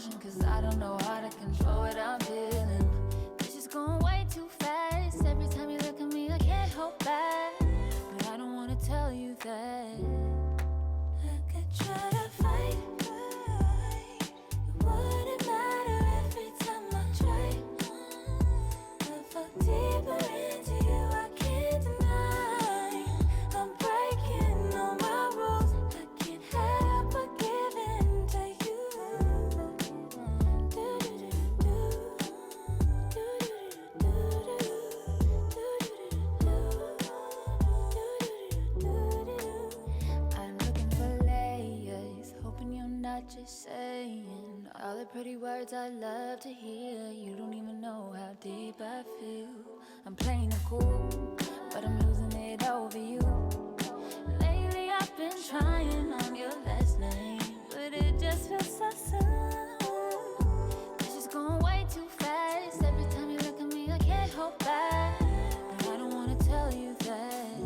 emotion, cause I don't know how to control what I'm feeling. This is going way too fast. Every time you look at me, I can't hold back. But I don't wanna tell you that. I could try to fight, it wouldn't matter every time I try. I fall deeper into you, I can't deny. I'm breaking all my rules, I can't help but give in to you. I'm looking for layers, hoping you're not just saying all the pretty words I love to hear. You don't even know how deep I feel. I'm playing it cool, but I'm losing it over you. Lately I've been trying on your last name, but it just feels so soon. This is going way too fast. Every time you look at me, I can't hold back. But I don't wanna tell you that.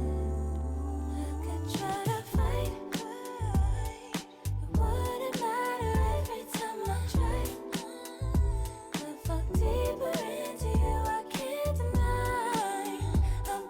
I could try to fight, it wouldn't matter every time I try. I fall deeper into you, I can't deny. I'm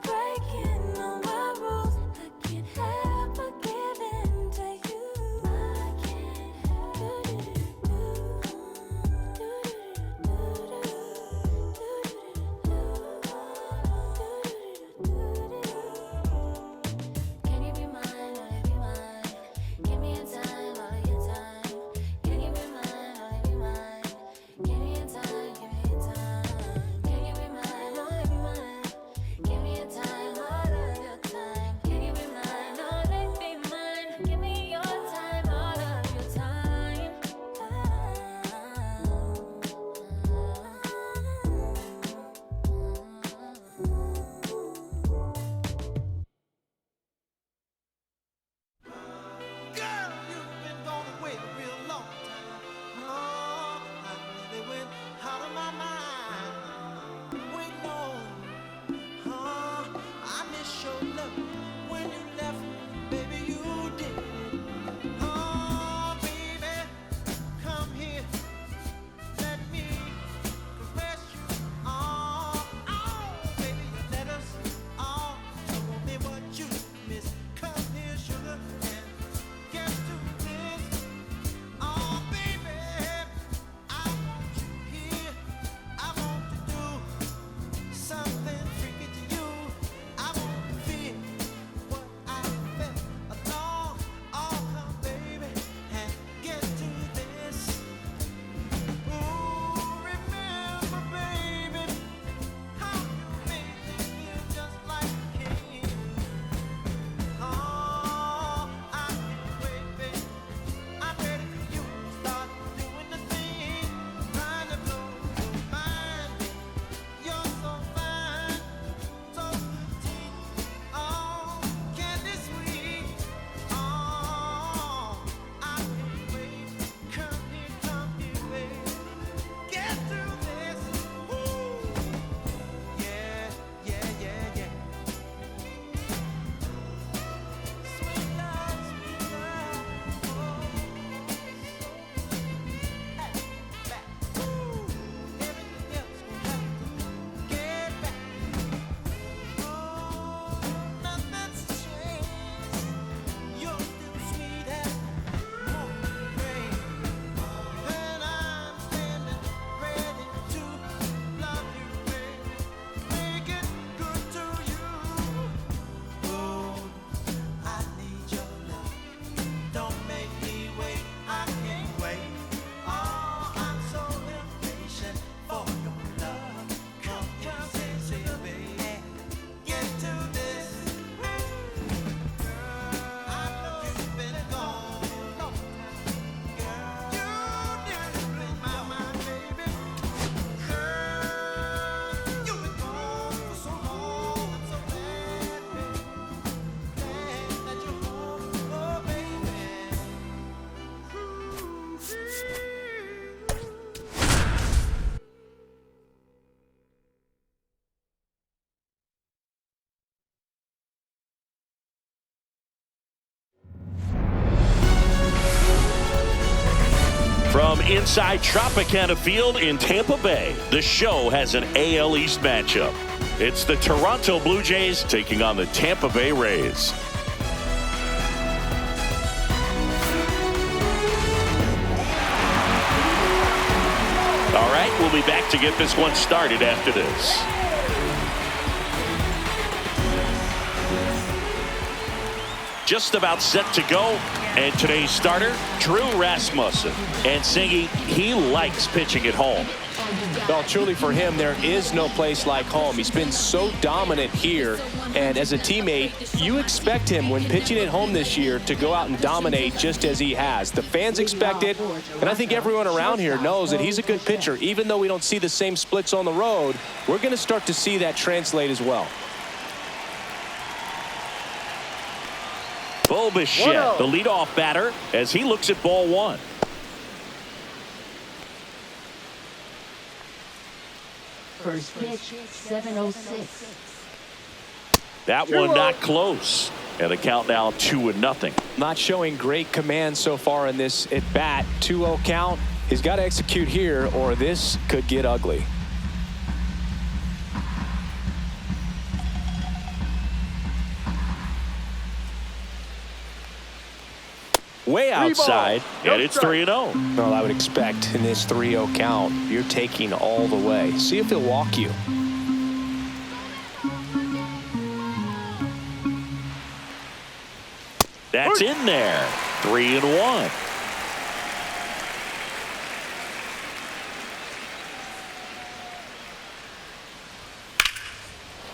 From inside Tropicana Field in Tampa Bay, the show has an AL East matchup. It's the Toronto Blue Jays taking on the Tampa Bay Rays. All right, we'll be back to get this one started after this. Just about set to go. And today's starter, Rasmussen. And Singy, he likes pitching at home. Well, truly for him, there is no place like home. He's been so dominant here. And as a teammate, you expect him when pitching at home this year to go out and dominate just as he has. The fans expect it. And I think everyone around here knows that he's a good pitcher. Even though we don't see the same splits on the road, we're going to start to see that translate as well. Bichette, the leadoff batter, as he looks at ball one. First pitch, 7:06. That one not close. And the count now 2-0. Not showing great command so far in this at bat. 2-0 count. He's got to execute here or this could get ugly. Way outside, and it's 3-0. Well, I would expect in this 3-0 count, you're taking all the way. See if he'll walk you. That's in there. 3-1.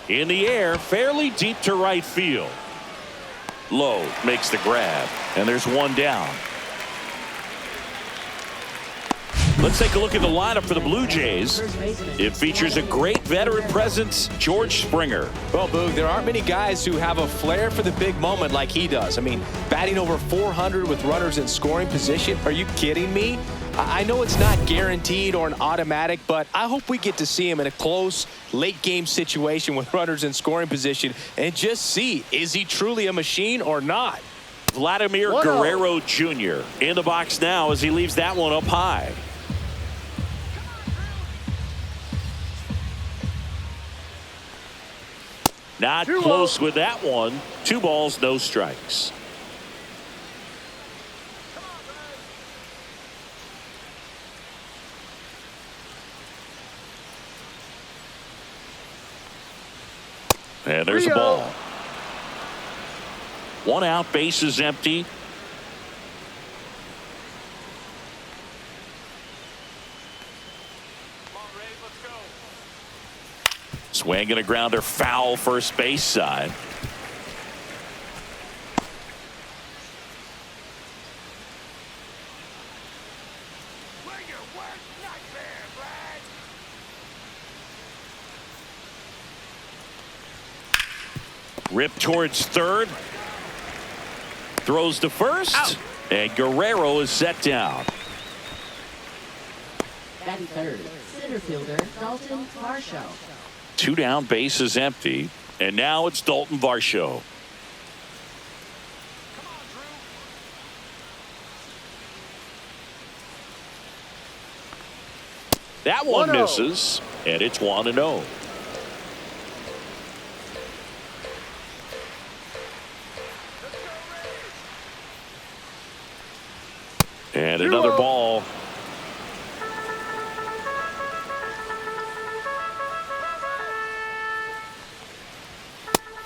In the air, fairly deep to right field. Lowe makes the grab, and there's one down. Let's take a look at the lineup for the Blue Jays. It features a great veteran presence, George Springer. Well, Boog, there aren't many guys who have a flair for the big moment like he does. I mean, batting over 400 with runners in scoring position. Are you kidding me? I know it's not guaranteed or an automatic, but I hope we get to see him in a close, late-game situation with runners in scoring position and just see, is he truly a machine or not? Vladimir Guerrero Jr. in the box now as he leaves that one up high. Not close with that one. 2 balls, no strikes. And there's a ball. 1 out, base is empty. Swing and a grounder, foul first base side. Rip towards third. Throws to first. Out. And Guerrero is set down. Batting third, center fielder Dalton Varsho. 2 down, base is empty. And now it's Dalton Varsho. That one misses. And it's 1-0. And another ball.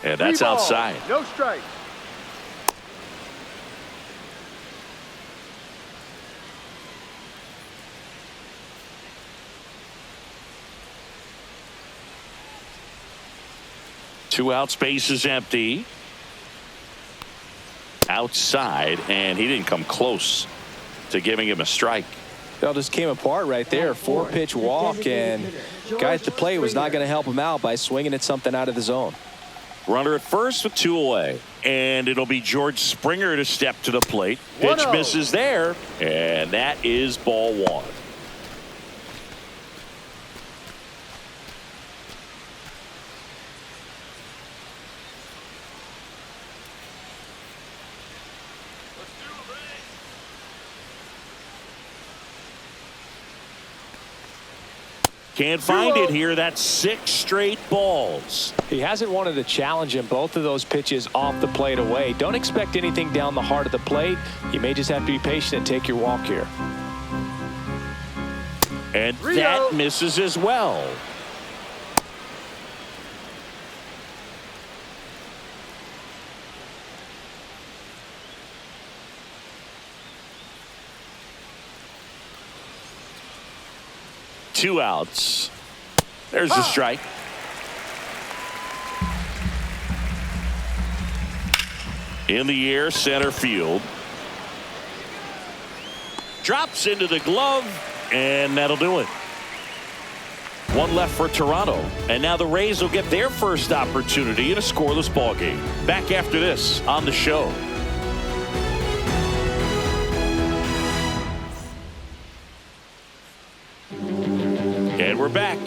And that's outside. No strike. Two out, space is empty. Outside, and he didn't come close to giving him a strike. Well, just came apart right there. 4-pitch walk, and guy at the plate was not going to help him out by swinging at something out of the zone. Runner at first with 2 away. And it'll be George Springer to step to the plate. Pitch misses there, and that is ball 1. Can't find it here. That's 6 straight balls. He hasn't wanted to challenge him. Both of those pitches off the plate away. Don't expect anything down the heart of the plate. You may just have to be patient and take your walk here. And that misses as well. Two outs. There's the strike. In the air, center field. Drops into the glove, and that'll do it. One left for Toronto, and now the Rays will get their first opportunity in a scoreless ball game. Back after this on the show. And we're back.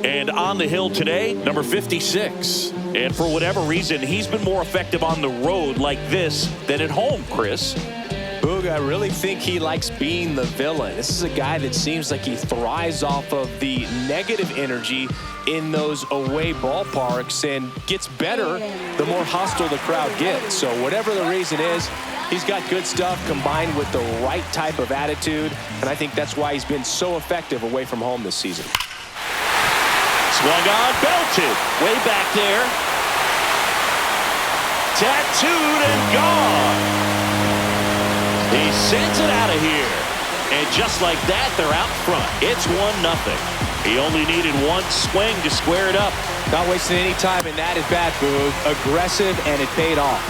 And on the hill today, number 56. And for whatever reason, he's been more effective on the road like this than at home, Chris. Boog, I really think he likes being the villain. This is a guy that seems like he thrives off of the negative energy in those away ballparks and gets better the more hostile the crowd gets. So whatever the reason is, he's got good stuff combined with the right type of attitude, and I think that's why he's been so effective away from home this season. Swung on, belted, way back there. Tattooed and gone. He sends it out of here. And just like that, they're out front. It's 1-0. He only needed one swing to square it up. Not wasting any time in that at bat, Boog. Aggressive, and it paid off.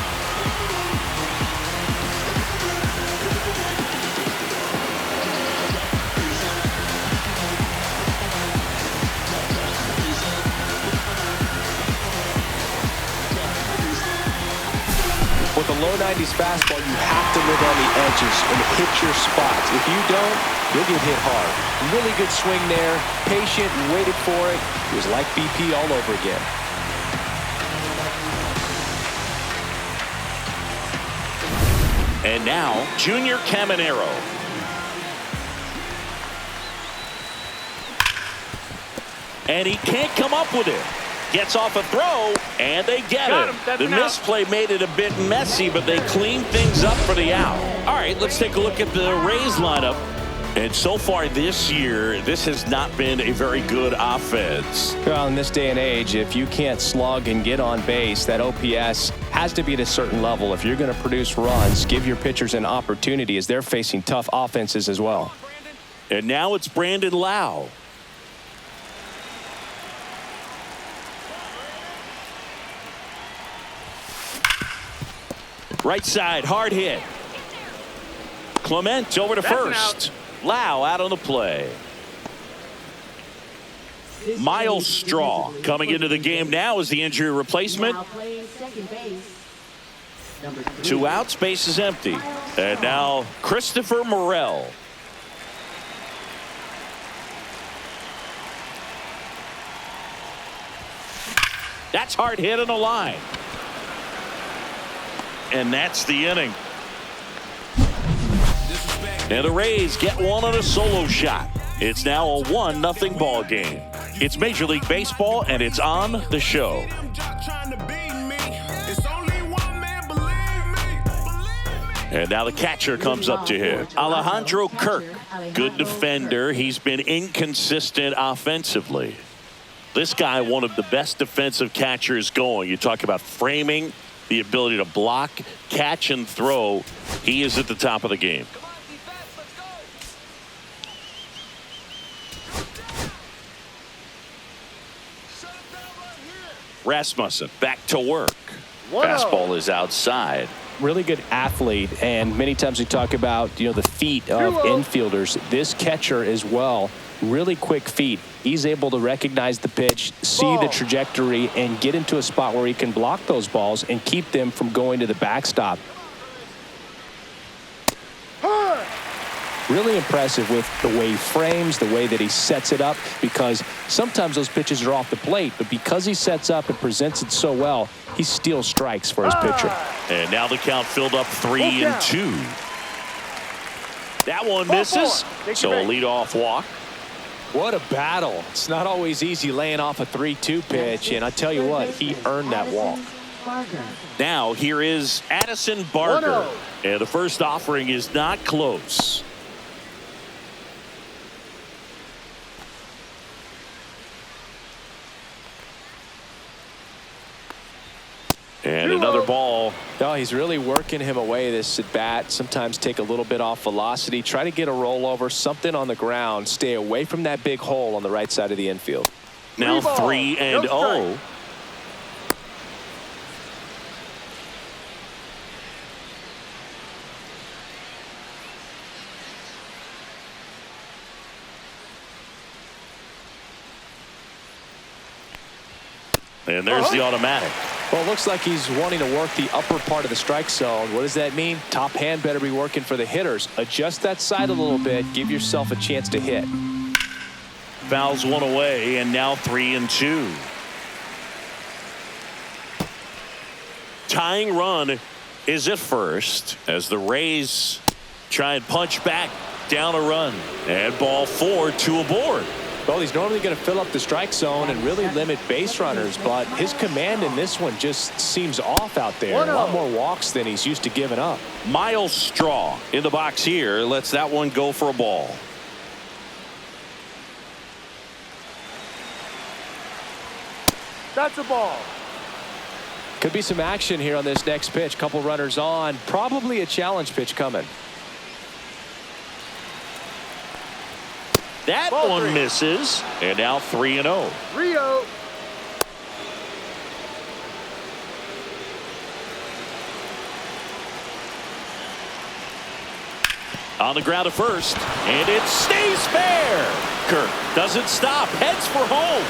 With a low 90s fastball, you have to live on the edges and hit your spots. If you don't, you'll get hit hard. Really good swing there. Patient and waited for it. It was like BP all over again. And now, Junior Caminero. And he can't come up with it. Gets off a throw, and they get it. The misplay made it a bit messy, but they cleaned things up for the out. All right, let's take a look at the Rays lineup. And so far this year, this has not been a very good offense. Well, in this day and age, if you can't slug and get on base, that OPS has to be at a certain level. If you're going to produce runs, give your pitchers an opportunity as they're facing tough offenses as well. And now it's Brandon Lauer. Right side, hard hit. Clement over to first. Lauer out on the play. Miles Straw coming into the game now as the injury replacement. 2 outs, base is empty. And now Christopher Morel. That's hard hit on the line. And that's the inning. And the Rays get one on a solo shot. It's now a 1-0 ball game. It's Major League Baseball, and it's on the show. And now the catcher comes up to hit. Alejandro Kirk, good defender. He's been inconsistent offensively. This guy, one of the best defensive catchers going. You talk about framing, the ability to block, catch, and throw. He is at the top of the game. Rasmussen back to work. Fastball is outside. Really good athlete, and many times we talk about, the feet of infielders. This catcher as well, really quick feet. He's able to recognize the pitch, see the trajectory, and get into a spot where he can block those balls and keep them from going to the backstop. Really impressive with the way he frames, the way that he sets it up, because sometimes those pitches are off the plate, but because he sets up and presents it so well, he steals strikes for his pitcher. And now the count filled up 3-2. That one misses, so a leadoff walk. What a battle. It's not always easy laying off a 3-2 pitch, and I tell you what, he earned that walk. Now here is Addison Barger, and the first offering is not close. And another ball. Oh, he's really working him away this at bat. Sometimes take a little bit off velocity. Try to get a rollover, something on the ground. Stay away from that big hole on the right side of the infield. Now 3-0. And there's the automatic. Well, it looks like he's wanting to work the upper part of the strike zone. What does that mean? Top hand better be working for the hitters. Adjust that side a little bit. Give yourself a chance to hit. Fouls one away, and now 3-2. Tying run is at first as the Rays try and punch back down a run. And ball 4, 2 aboard. Well, he's normally going to fill up the strike zone and really limit base runners, but his command in this one just seems off out there. A lot more walks than he's used to giving up. Miles Straw in the box here lets that one go for a ball. That's a ball. Could be some action here on this next pitch. Couple runners on. Probably a challenge pitch coming. That Ball one 3. misses, and now 3-0. Rio. On the ground at first, and it stays fair. Kirk doesn't stop, heads for home.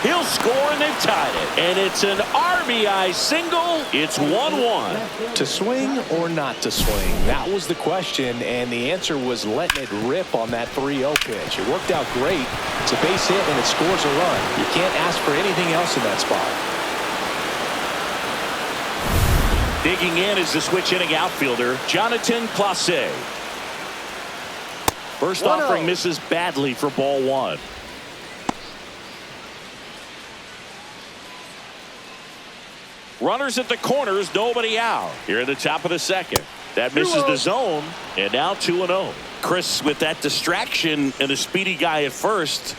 He'll score, and they've tied it. And it's an RBI single. It's 1-1. To swing or not to swing? That was the question, and the answer was letting it rip on that 3-0 pitch. It worked out great. It's a base hit, and it scores a run. You can't ask for anything else in that spot. Digging in is the switch inning outfielder, Jonathan Clase. First offering misses badly for ball 1. Runners at the corners, nobody out. Here at the top of the second. That misses the zone, and now 2-0. Chris, with that distraction and a speedy guy at first,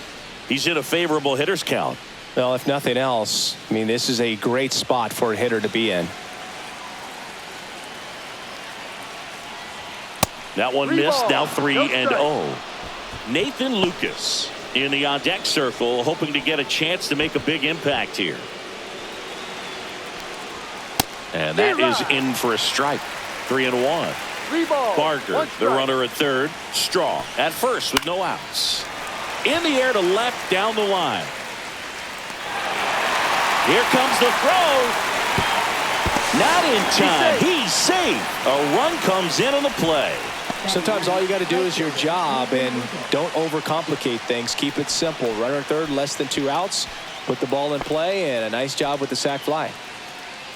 he's in a favorable hitter's count. Well, if nothing else, I mean, this is a great spot for a hitter to be in. That one missed, now 3-0. Nathan Lucas in the on-deck circle, hoping to get a chance to make a big impact here. And that is in for a strike. 3-1. Barger, the runner at third. Straw at first with no outs. In the air to left down the line. Here comes the throw. Not in time. He's safe. A run comes in on the play. Sometimes all you got to do is your job, and don't overcomplicate things. Keep it simple. Runner at third, less than 2 outs. Put the ball in play, and a nice job with the sac fly.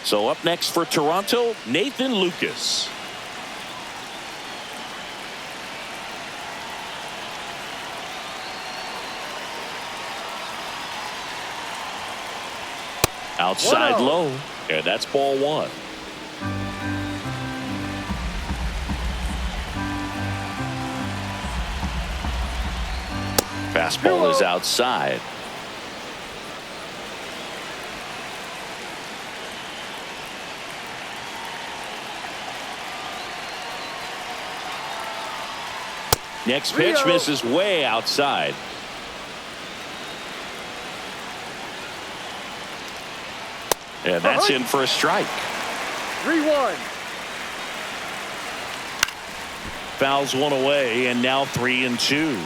So up next for Toronto, Nathan Lucas. Outside low, and that's ball 1. Fastball is outside. Next pitch misses way outside. And that's in for a strike. 3-1. Fouls one away, and now 3-2.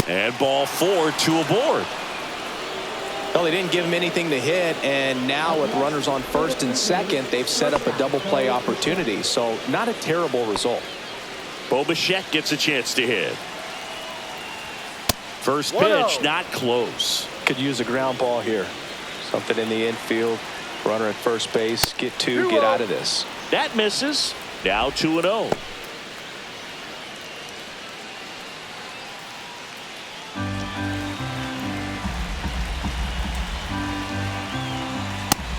And ball 4, 2 aboard. Well, they didn't give him anything to hit, and now with runners on first and second, they've set up a double play opportunity. So not a terrible result. Bo Bichette gets a chance to hit. First pitch, not close. Could use a ground ball here. Something in the infield. Runner at first base. Get two. Get out of this. That misses. Now 2-0.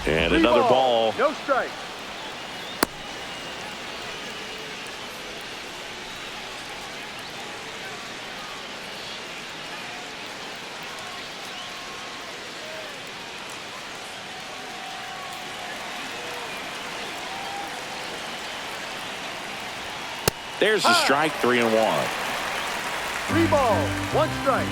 And another ball. No strike. There's the strike, 3-1. 3 balls, 1 strike.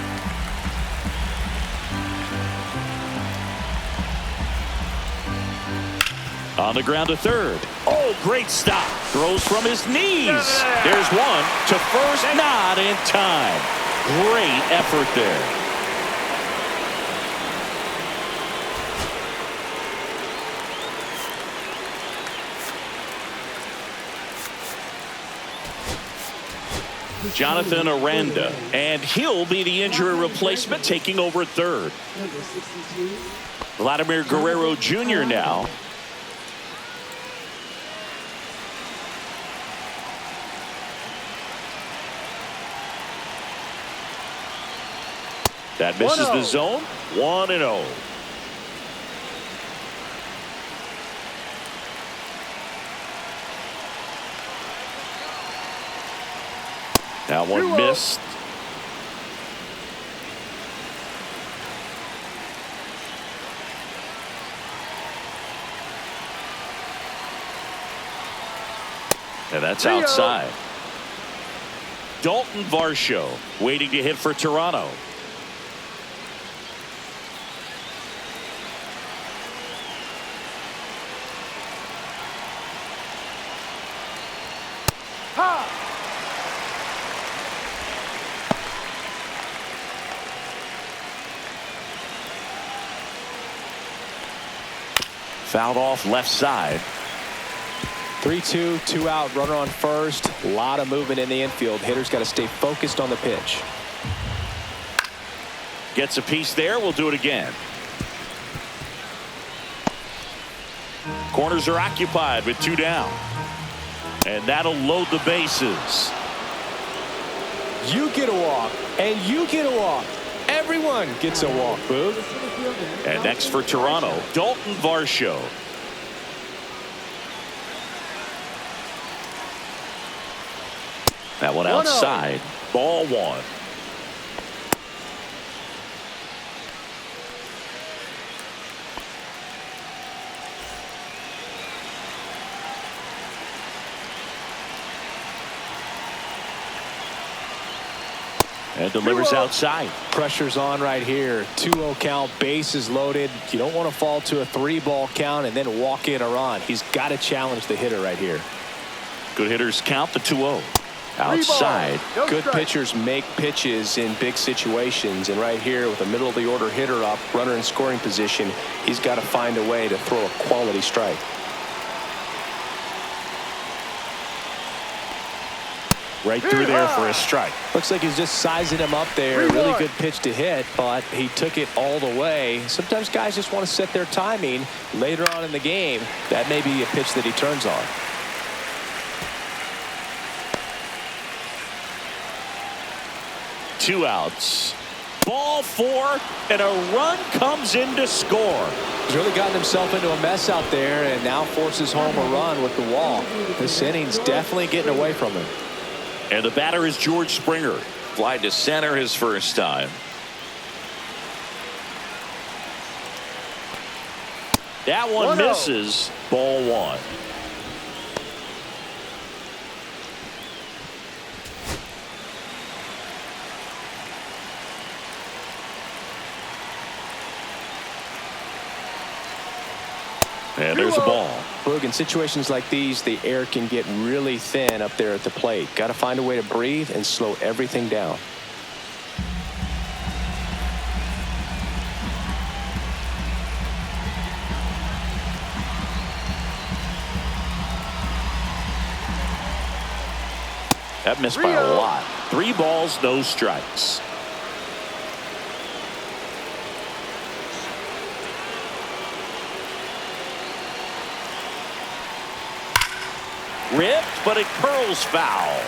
On the ground to third. Oh, great stop. Throws from his knees. There's one to first, not in time. Great effort there. Jonathan Aranda, and he'll be the injury replacement, taking over at third. Vladimir Guerrero Jr. now. That misses the zone. 1-0. That one missed. And that's outside. Dalton Varsho waiting to hit for Toronto. Fouled off left side. 3-2, 2 out, runner on first. A lot of movement in the infield. Hitter's got to stay focused on the pitch. Gets a piece there. We'll do it again. Corners are occupied with 2 down. And that'll load the bases. You get a walk, and you get a walk. Everyone gets a walk, Boog. And next for Toronto, Dalton Varsho. That one outside. Ball 1. And delivers outside. Pressure's on right here. 2-0 count, bases loaded. You don't want to fall to a 3-ball count and then walk in a run. He's got to challenge the hitter right here. Good hitters count the 2-0. Outside. Good pitchers make pitches in big situations, and right here with a middle of the order hitter up, runner in scoring position, he's got to find a way to throw a quality strike. Right through there for a strike. Looks like he's just sizing him up there. Really good pitch to hit, but he took it all the way. Sometimes guys just want to set their timing later on in the game. That may be a pitch that he turns on. Two outs. Ball 4, and a run comes in to score. He's really gotten himself into a mess out there and now forces home a run with the walk. This inning's definitely getting away from him. And the batter is George Springer. Fly to center his first time. That one misses. Ball 1. And there's a ball. Boog, in situations like these, the air can get really thin up there at the plate. Got to find a way to breathe and slow everything down. That missed by a lot. 3 balls, no strikes. Ripped, but it curls foul.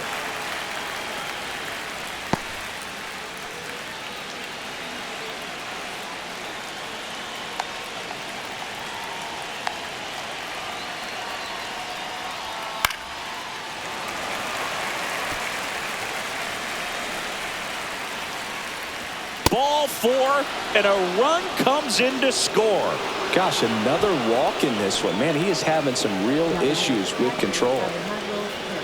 Ball 4, and a run comes in to score. Gosh, another walk in this one. Man, he is having some real issues with control.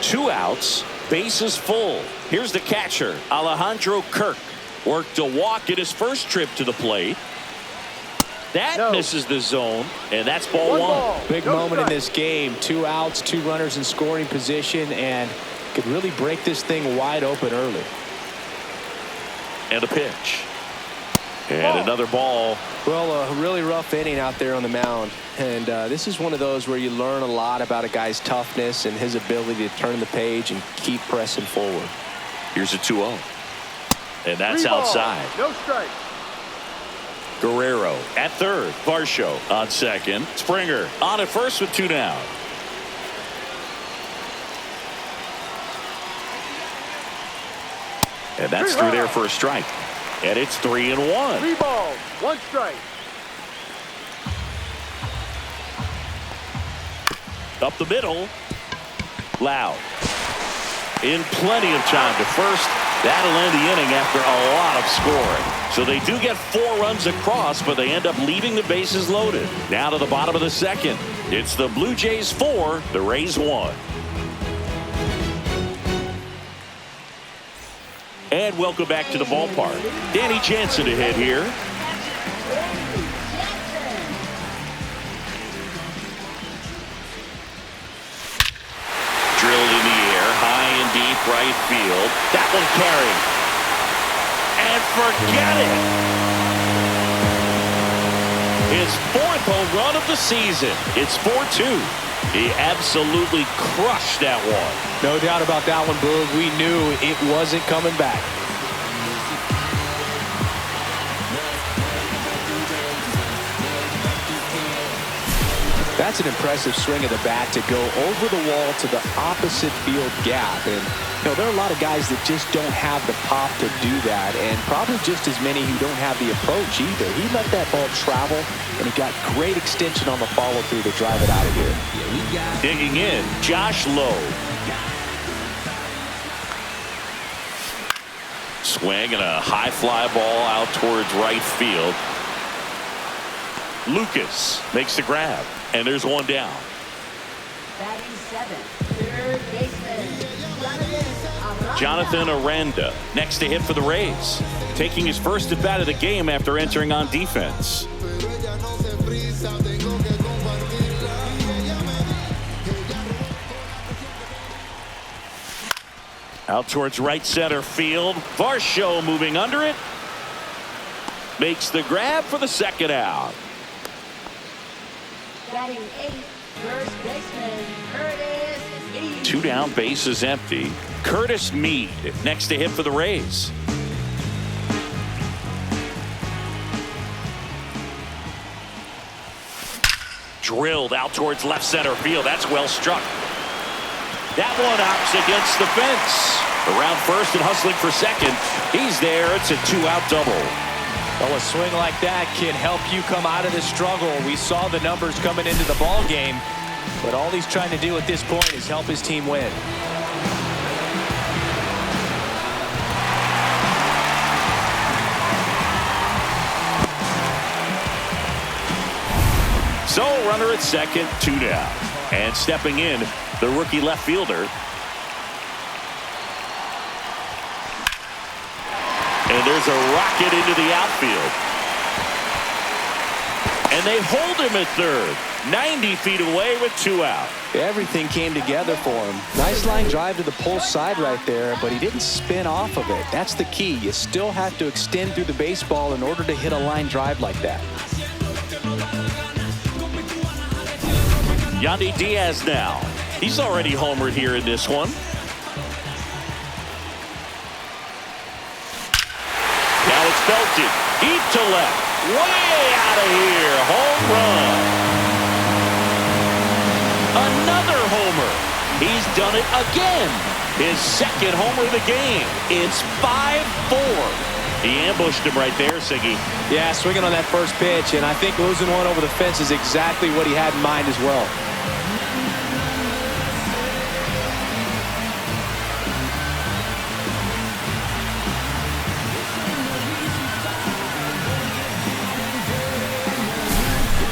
2 outs, bases full. Here's the catcher, Alejandro Kirk. Worked a walk at his first trip to the plate. That misses the zone, and that's ball 1. Big moment in this game. 2 outs, 2 runners in scoring position, and could really break this thing wide open early. And a pitch. And another ball. Well, a really rough inning out there on the mound. And this is one of those where you learn a lot about a guy's toughness and his ability to turn the page and keep pressing forward. Here's a 2-0. And that's outside. No strike. Guerrero at third. Varsho on second. Springer on at first with 2 down. And that's through there for a strike. And it's 3-1. 3 balls, 1 strike. Up the middle. Lauer. In plenty of time to first. That'll end the inning after a lot of scoring. So they do get 4 runs across, but they end up leaving the bases loaded. Now to the bottom of the second. It's the Blue Jays 4, the Rays 1. And welcome back to the ballpark. Danny Jansen to hit here. Drilled in the air, high and deep right field. That one carried. And forget it. His 4th home run of the season. It's 4-2. He absolutely crushed that one. No doubt about that one, Boog. We knew it wasn't coming back. That's an impressive swing of the bat to go over the wall to the opposite field gap. And, you know, there are a lot of guys that just don't have the pop to do that, and probably just as many who don't have the approach either. He let that ball travel, and he got great extension on the follow-through to drive it out of here. Digging in, Josh Lowe. Swing and a high fly ball out towards right field. Lucas makes the grab, and there's 1 down. Batting 7th, third baseman, Jonathan Aranda next to hit for the Rays, taking his first at bat of the game after entering on defense. Out towards right center field. Varsho moving under it. Makes the grab for the 2nd out. Batting 8th, first baseman, Curtis Mead. 2 down, bases empty. Curtis Mead next to hit for the Rays. Drilled out towards left center field. That's well struck. That one hops against the fence. Around first and hustling for second. He's there. It's a 2-out double. Well, a swing like that can help you come out of the struggle. We saw the numbers coming into the ball game, but all he's trying to do at this point is help his team win. So runner at second, 2 down. And stepping in, the rookie left fielder. And there's a rocket into the outfield. And they hold him at third. 90 feet away with 2 out. Everything came together for him. Nice line drive to the pull side right there, but he didn't spin off of it. That's the key. You still have to extend through the baseball in order to hit a line drive like that. Yandy Diaz now. He's already homered here in this one. Now it's belted deep to left. Way out of here. Home run. Another homer. He's done it again. His second homer of the game. It's 5-4. He ambushed him right there, Siggy. Yeah, swinging on that first pitch, and I think losing one over the fence is exactly what he had in mind as well.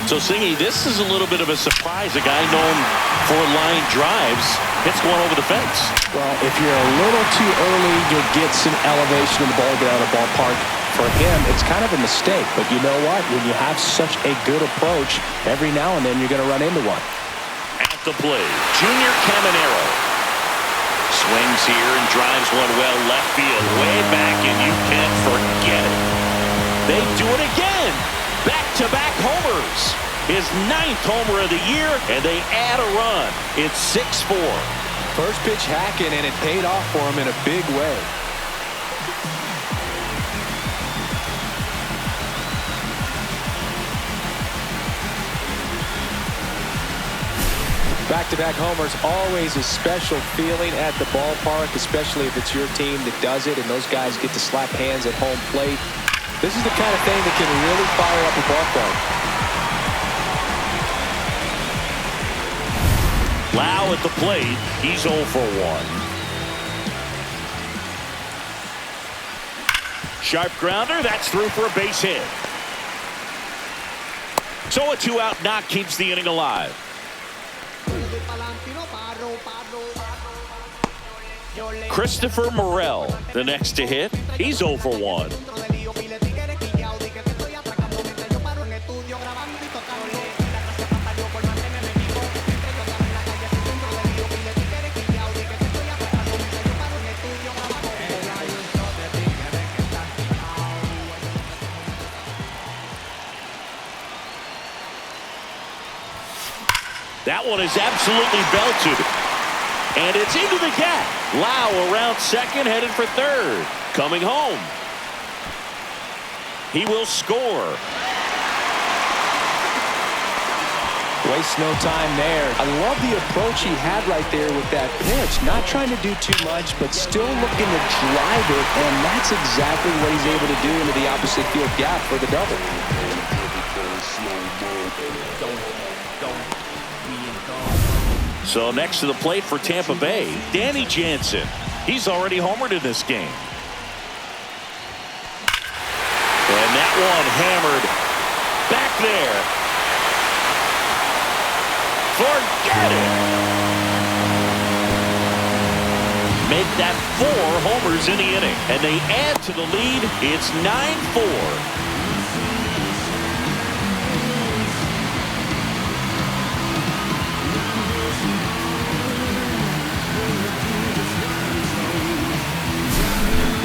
So, Singy, this is a little bit of a surprise. A guy known for line drives hits one over the fence. Well, if you're a little too early, you'll get some elevation in the ball down the ballpark. For him, it's kind of a mistake. But you know what? When you have such a good approach, every now and then you're going to run into one. At the plate, Junior Caminero swings here and drives one well left field, way back, and you can't forget it. They do it again. Back-to-back homers. His 9th homer of the year, and they add a run. It's 6-4. First pitch hacking, and it paid off for him in a big way. Back-to-back homers, always a special feeling at the ballpark, especially if it's your team that does it, and those guys get to slap hands at home plate. This is the kind of thing that can really fire up a ballpark. Lauer at the plate. He's 0 for 1. Sharp grounder. That's through for a base hit. So a 2-out knock keeps the inning alive. Christopher Morel, the next to hit. He's 0 for 1. That one is absolutely belted. And it's into the gap. Lauer around second, headed for third. Coming home. He will score. Waste no time there. I love the approach he had right there with that pitch. Not trying to do too much, but still looking to drive it. And that's exactly what he's able to do into the opposite field gap for the double. So next to the plate for Tampa Bay, Danny Jansen. He's already homered in this game. And that one hammered back there. Forget it. Make that 4 homers in the inning. And they add to the lead. It's 9-4.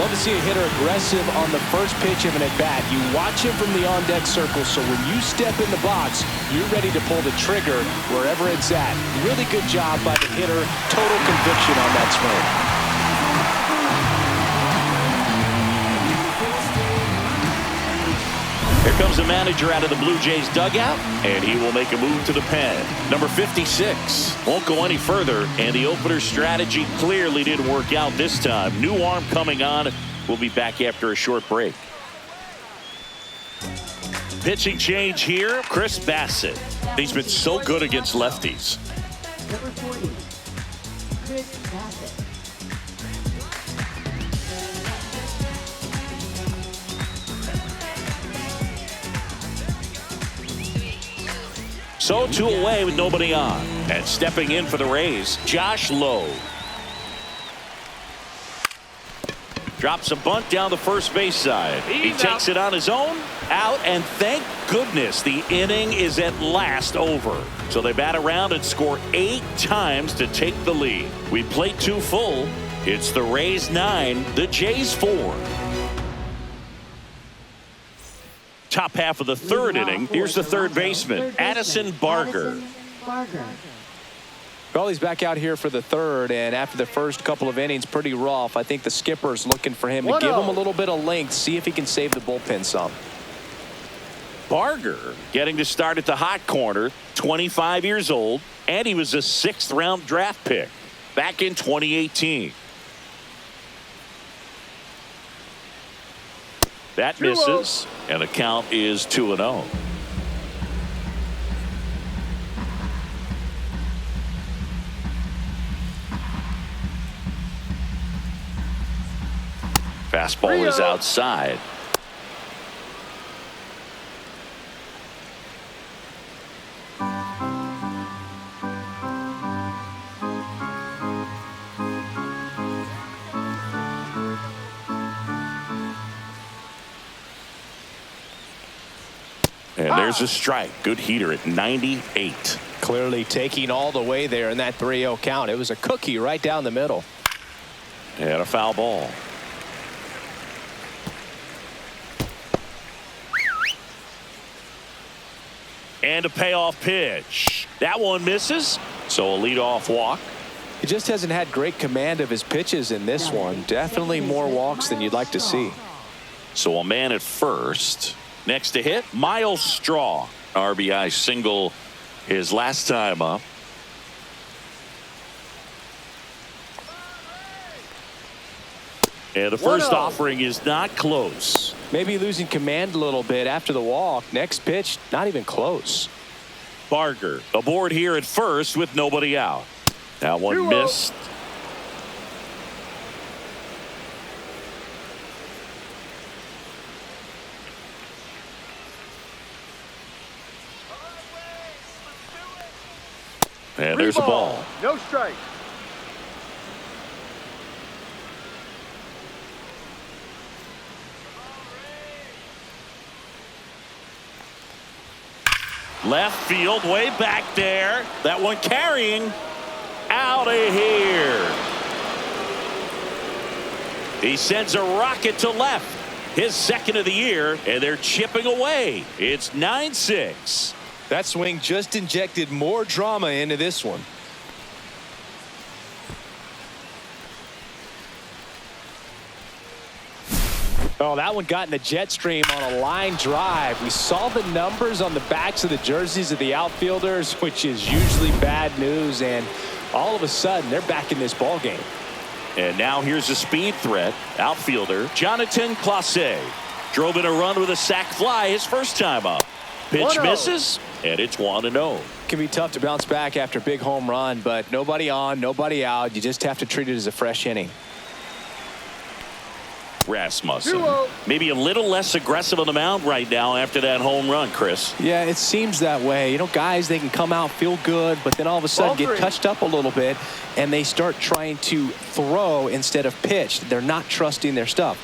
Love to see a hitter aggressive on the first pitch of an at-bat. You watch him from the on-deck circle, so when you step in the box, you're ready to pull the trigger wherever it's at. Really good job by the hitter. Total conviction on that swing. Here comes the manager out of the Blue Jays dugout, and he will make a move to the pen. Number 56 won't go any further, and the opener strategy clearly didn't work out this time. New arm coming on. We'll be back after a short break. Pitching change here, Chris Bassett. He's been so good against lefties. Number 40, Chris Bassett. So 2 away with nobody on. And stepping in for the Rays, Josh Lowe. Drops a bunt down the first base side. He takes it on his own, out, and thank goodness the inning is at last over. So they bat around and score 8 times to take the lead. We play 2 full. It's the Rays 9, the Jays 4. Top half of the third inning. Here's the third baseman, Addison Barger. Well, he's back out here for the third, and after the first couple of innings, pretty rough. I think the skipper's looking for him to give him a little bit of length, see if he can save the bullpen some. Barger getting to start at the hot corner, 25 years old, and he was a 6th-round draft pick. back in 2018. That misses, and the count is 2-0. Fastball is outside. And there's a strike. Good heater at 98. Clearly taking all the way there in that 3-0 count. It was a cookie right down the middle. And a foul ball. And a payoff pitch. That one misses. So a leadoff walk. He just hasn't had great command of his pitches in this one. Definitely more walks than you'd like to see. So a man at first. Next to hit, Miles Straw. RBI single his last time up. And the first offering is not close. Maybe losing command a little bit after the walk. Next pitch, not even close. Barger aboard here at first with nobody out. That one missed. And there's a ball. No strike. Left field, way back there. That one carrying. Out of here. He sends a rocket to left. His second of the year, and they're chipping away. It's 9-6. That swing just injected more drama into this one. Oh, that one got in the jet stream on a line drive. We saw the numbers on the backs of the jerseys of the outfielders, which is usually bad news, and all of a sudden they're back in this ball game. And now here's a speed threat. Outfielder Jonathan Clase drove in a run with a sac fly his first time up. Pitch misses, and it's 1-0. Can be tough to bounce back after a big home run, but nobody on, nobody out. You just have to treat it as a fresh inning. Rasmussen maybe a little less aggressive on the mound right now after that home run, Chris. Yeah, it seems that way. You know, guys, they can come out, feel good, but then all of a sudden get touched up a little bit, and they start trying to throw instead of pitch. They're not trusting their stuff.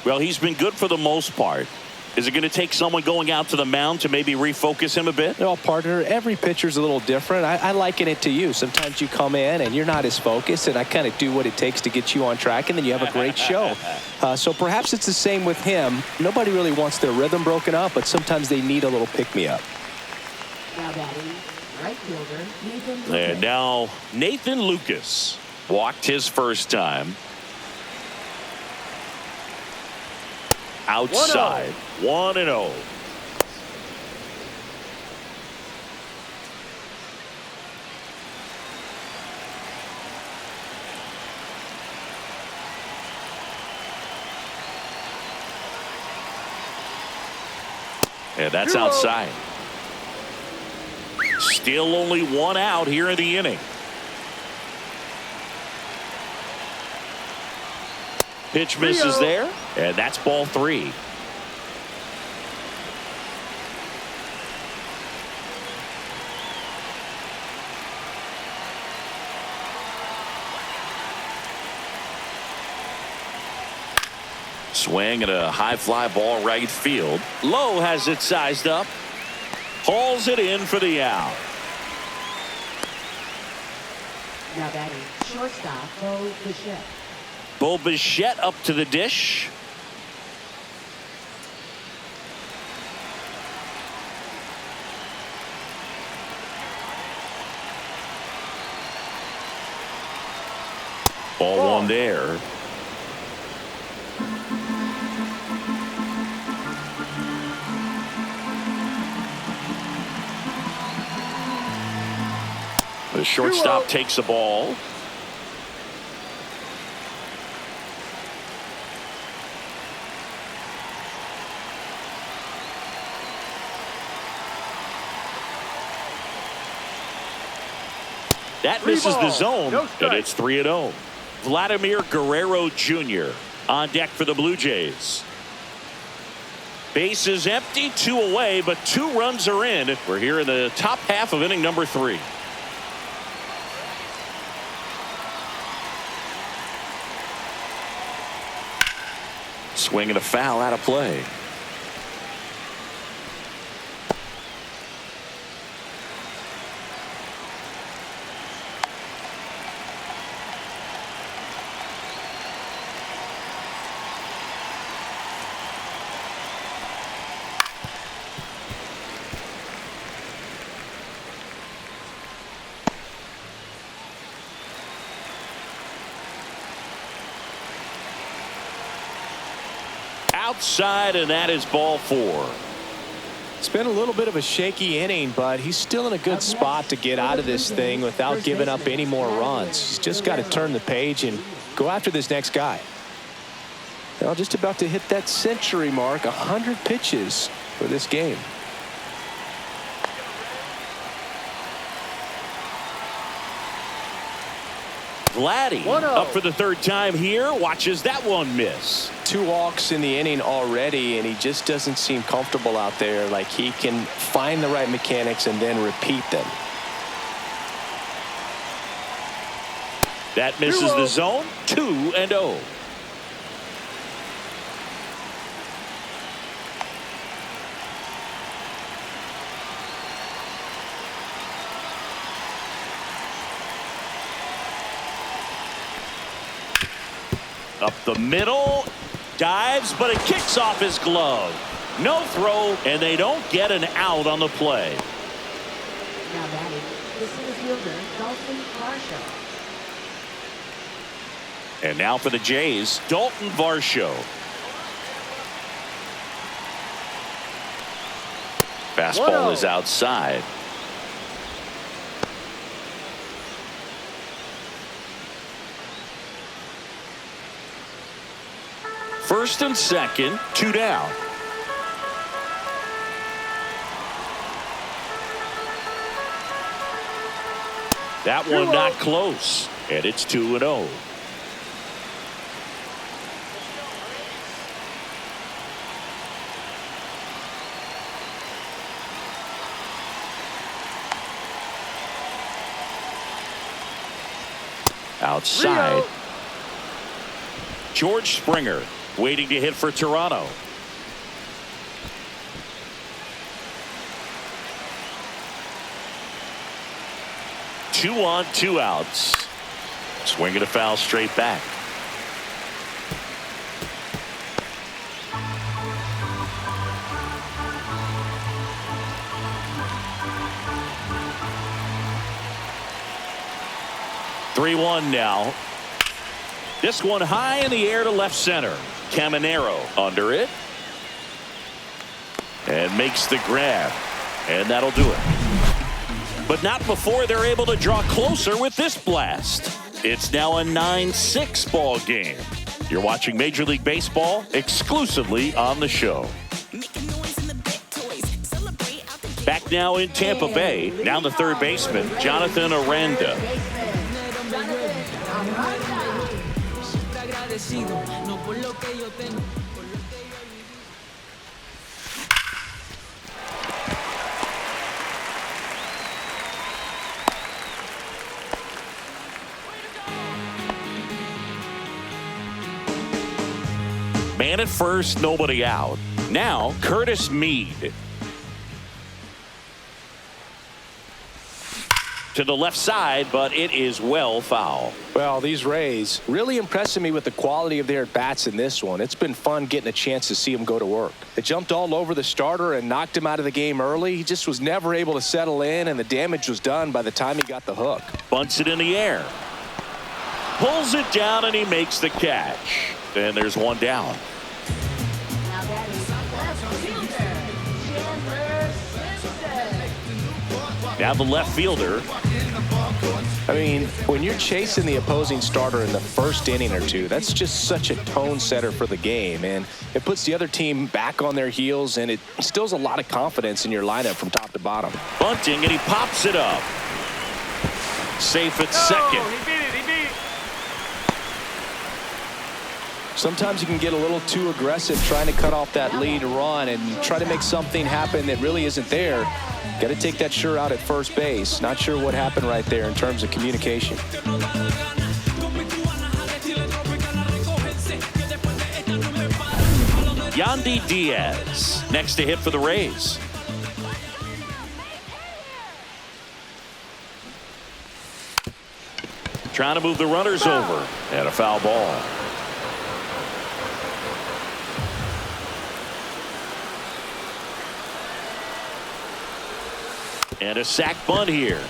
Well, he's been good for the most part. Is it going to take someone going out to the mound to maybe refocus him a bit? No, partner, every pitcher's a little different. I liken it to you. Sometimes you come in and you're not as focused, and I kind of do what it takes to get you on track, and then you have a great show. So perhaps it's the same with him. Nobody really wants their rhythm broken up, but sometimes they need a little pick-me-up. Now batting, right fielder, Nathan Lucas. And now Nathan Lucas walked his first time. Outside, 1-0. And that's outside. Still only one out here in the inning. Pitch misses there, and that's ball 3. Swing and a high fly ball right field. Lowe has it sized up. Hauls it in for the out. Now batting, shortstop, Bo Bichette. Bo Bichette up to the dish. Ball 1 there. The shortstop takes the ball. That misses the zone, and it's 3-0. Vladimir Guerrero Jr. on deck for the Blue Jays. Base is empty, 2 away, but 2 runs are in. We're here in the top half of inning number 3. Swing and a foul out of play. Outside, and that is ball 4. It's been a little bit of a shaky inning, but he's still in a good spot to get out of this thing without giving up any more runs. He's just got to turn the page and go after this next guy. Well, just about to hit that century mark, 100 pitches for this game. Vladdy up for the 3rd time here. Watches that one miss. 2 walks in the inning already, and he just doesn't seem comfortable out there. Like he can find the right mechanics and then repeat them. That misses the zone. 2-0. Up the middle, dives, but it kicks off his glove. No throw, and they don't get an out on the play. Now batting, the center fielder, Dalton Varsho. And now for the Jays, Dalton Varsho. Fastball is outside. First and second, 2 down. That one not close, and it's 2-0. Outside. George Springer waiting to hit for Toronto. Two on, 2 outs. Swing and a foul straight back. Three-1 now. This one high in the air to left center. Caminero under it. And makes the grab. And that'll do it. But not before they're able to draw closer with this blast. It's now a 9-6 ball game. You're watching Major League Baseball exclusively on the show. Back now in Tampa Bay. Now the third baseman, Jonathan Aranda. Man at first, nobody out. Now Curtis Mead. To the left side, but it is well foul. Well, these Rays really impressing me with the quality of their at-bats in this one. It's been fun getting a chance to see them go to work. They jumped all over the starter and knocked him out of the game early. He just was never able to settle in, and the damage was done by the time he got the hook. Bunts it in the air. Pulls it down, and he makes the catch. And there's one down. Now that is left fielder, Chandler Simpson. Now the left fielder, I mean, when you're chasing the opposing starter in the first inning or two, that's just such a tone setter for the game, and it puts the other team back on their heels, and it instills a lot of confidence in your lineup from top to bottom. Bunting, and he pops it up. Safe at second. He beat it. He beat it. Sometimes you can get a little too aggressive trying to cut off that lead run and try to make something happen that really isn't there. Got to take that sure out at first base. Not sure what happened right there in terms of communication. Yandy Diaz next to hit for the Rays. Trying to move the runners over, and a foul ball. And a sac bunt here.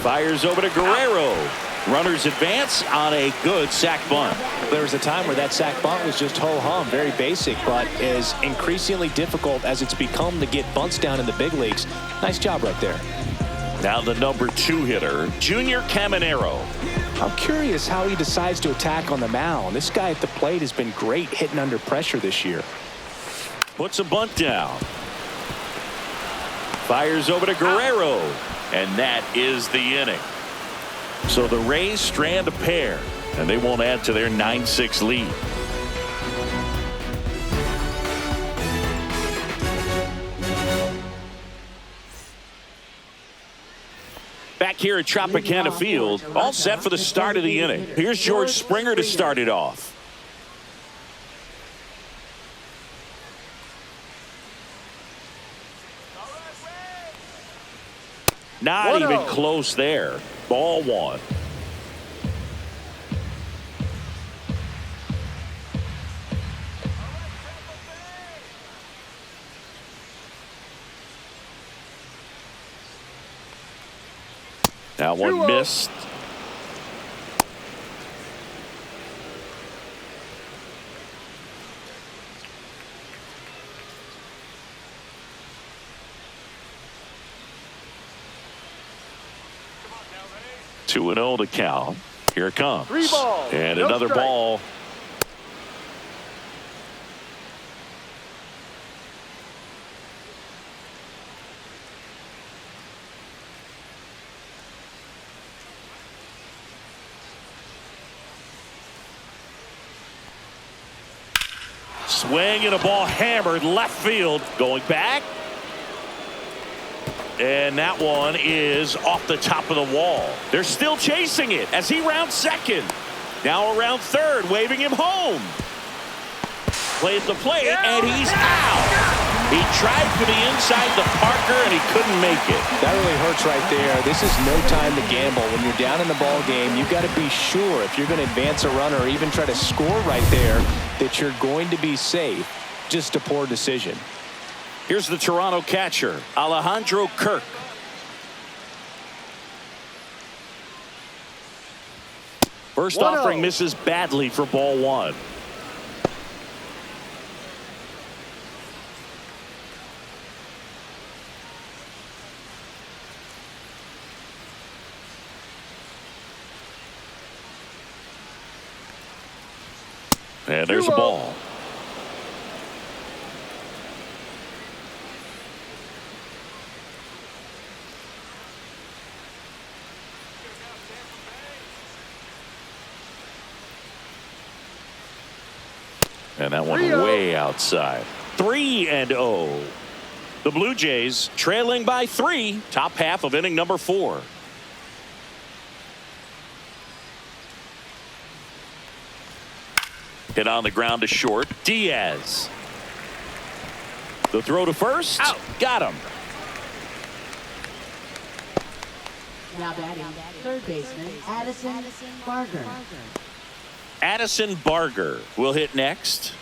Fires over to Guerrero. Runners advance on a good sac bunt. There was a time where that sac bunt was just ho-hum, very basic, but is increasingly difficult as it's become to get bunts down in the big leagues. Nice job right there. Now the number 2 hitter, Junior Caminero. I'm curious how he decides to attack on the mound. This guy at the plate has been great hitting under pressure this year. Puts a bunt down. Fires over to Guerrero, and that is the inning. So the Rays strand a pair, and they won't add to their 9-6 lead. Back here at Tropicana Field, all set for the start of the inning. Here's George Springer to start it off. Not even close there. Ball 1. Now one missed. Two and 0 to count. Here it comes. 3 balls. And No another strike. ball. Swing and a ball hammered left field. Going back. And that one is off the top of the wall. They're still chasing it as he rounds second. Now around third, waving him home. Play at the plate, and he's out. He tried for the inside to Parker, and he couldn't make it. That really hurts right there. This is no time to gamble. When you're down in the ball game, you've got to be sure if you're going to advance a runner or even try to score right there that you're going to be safe. Just a poor decision. Here's the Toronto catcher, Alejandro Kirk. First 1-0. offering misses badly for ball 1. And there's a ball. And that one way outside. 3-0. The Blue Jays trailing by 3. Top half of inning number 4. Hit on the ground to short. Diaz. The throw to first. Out. Got him. Now batting, third baseman, Addison Barger. Addison Barger will hit next.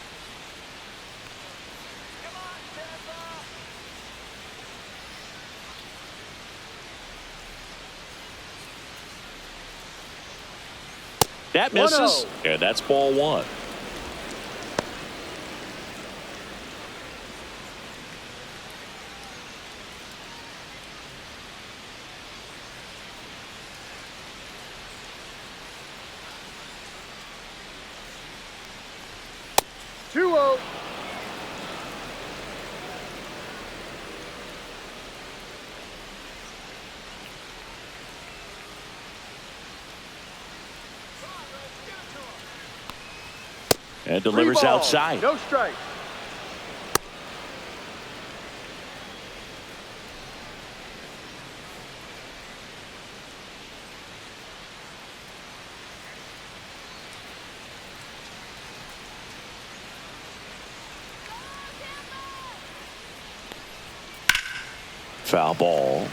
That misses, and that's ball 1. And delivers 3 balls, outside. no strikes. Foul ball.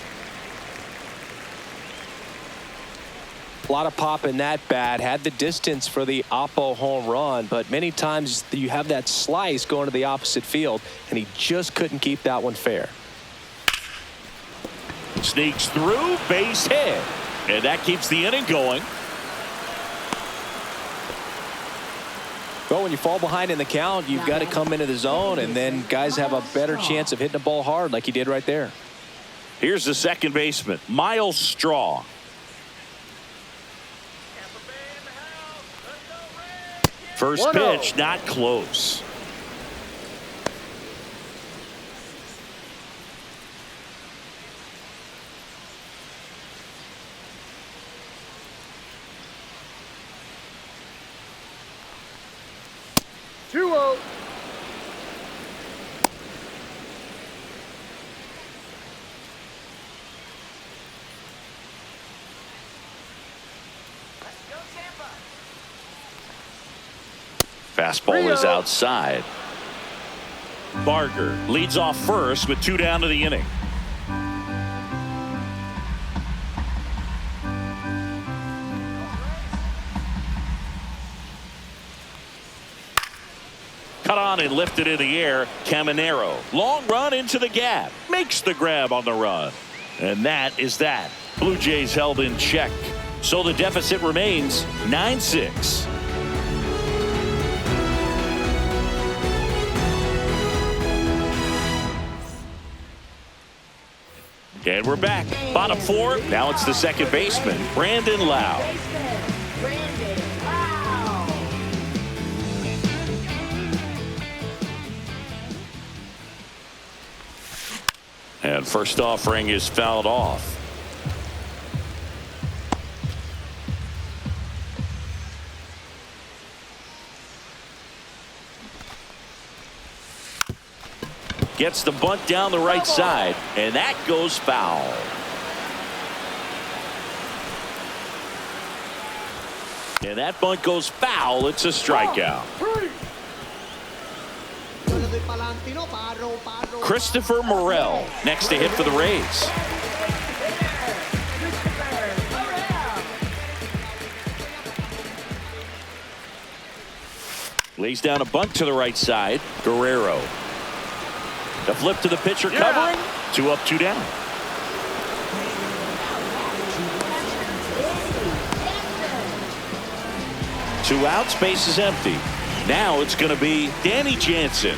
A lot of pop in that bat. Had the distance for the oppo home run, but many times you have that slice going to the opposite field, and he just couldn't keep that one fair. Sneaks through, base hit. And that keeps the inning going. Well, when you fall behind in the count, you've got to come into the zone, and then guys have a better chance of hitting the ball hard like he did right there. Here's the second baseman, Miles Straw. First 1-0. pitch, not close. Two-oh. Fastball is outside. Barger leads off first with 2 down to the inning. Cut on and lifted in the air. Caminero. Long run into the gap. Makes the grab on the run. And that is that. Blue Jays held in check. So the deficit remains 9-6. And we're back. Bottom 4. Now it's the second baseman, Brandon Lauer. Brandon Lauer. And first offering is fouled off. Gets the bunt down the right side, and that goes foul. And that bunt goes foul. It's a strikeout. Christopher Morel next to hit for the Rays. Lays down a bunt to the right side. Guerrero. The flip to the pitcher covering. 2 up, 2 down. Two outs, base is empty. Now it's going to be Danny Jansen.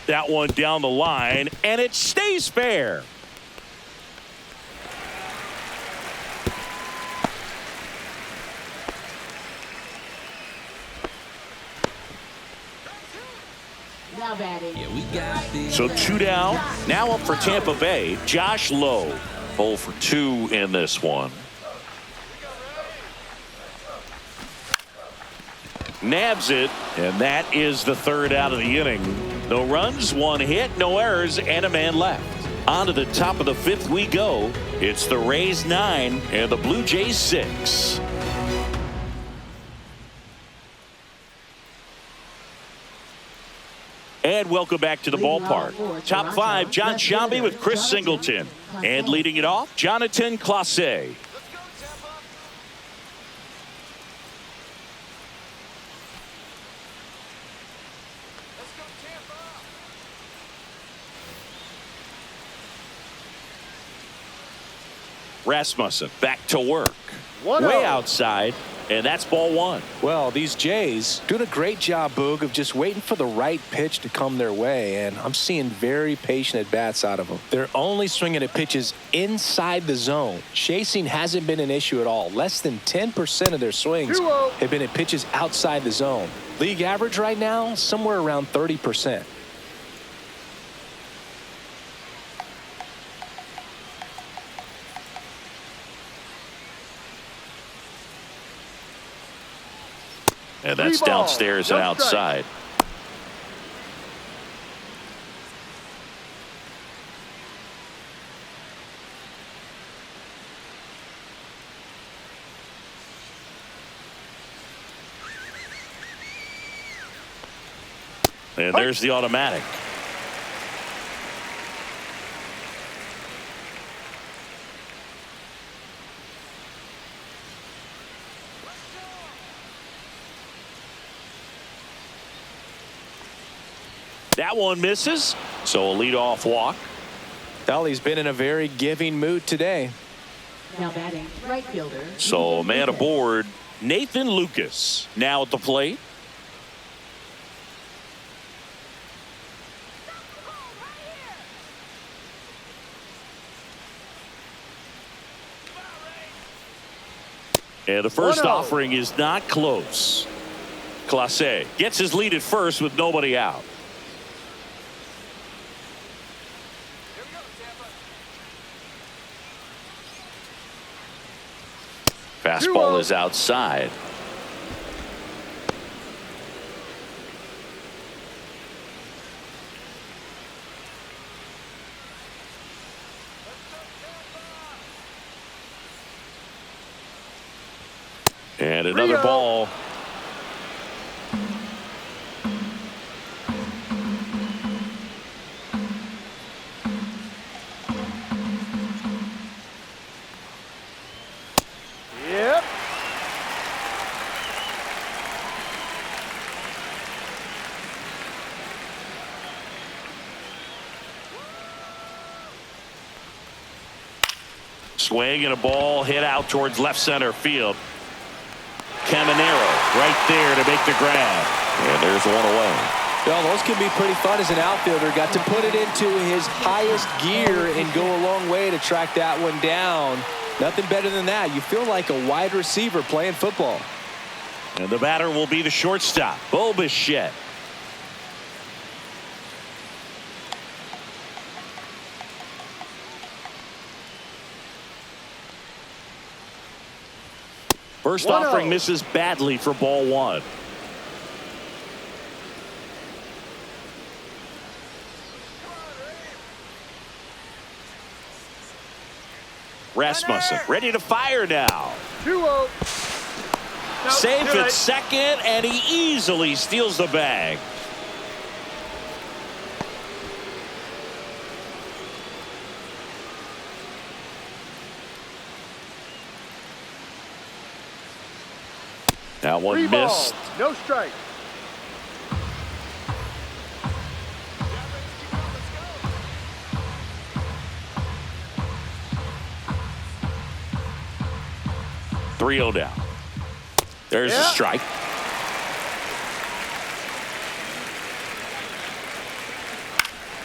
That one down the line, and it stays fair. Now batting. So 2 down. Now up for Tampa Bay, Josh Lowe. 0 for 2 in this one. Nabs it, and that is the third out of the inning. No runs, 1 hit, no errors, and a man left. On to the top of the 5th we go. It's the Rays 9 and the Blue Jays 6. And welcome back to the ballpark. Top 5, John Sciambi with Chris Singleton. And leading it off, Jonathan Clase. Rasmussen back to work. 1-0. Way outside. And that's ball 1. Well, these Jays doing a great job, Boog, of just waiting for the right pitch to come their way, and I'm seeing very patient at-bats out of them. They're only swinging at pitches inside the zone. Chasing hasn't been an issue at all. Less than 10% of their swings 2-0. have been at pitches outside the zone. League average right now, somewhere around 30%. And that's Three ball, downstairs no and outside. And there's the automatic. That one misses. So a leadoff walk. Well, he's been in a very giving mood today. Now batting, right fielder. So a man aboard, Nathan Lucas, now at the plate. And the first 1-0. offering is not close. Clase gets his lead at first with nobody out. Fastball is outside. And another ball. Yep. Swing and a ball hit out towards left center field. Caminero right there to make the grab. And there's one away. Well, those can be pretty fun as an outfielder. Got to put it into his highest gear and go a long way to track that one down. Nothing better than that. You feel like a wide receiver playing football. And the batter will be the shortstop, Bo Bichette. First 1-0. offering misses badly for ball one. Rasmussen ready to fire now. 2-0. Safe at second, and he easily steals the bag. That one Three missed. balls, no strike. Three 0 down. There's a strike.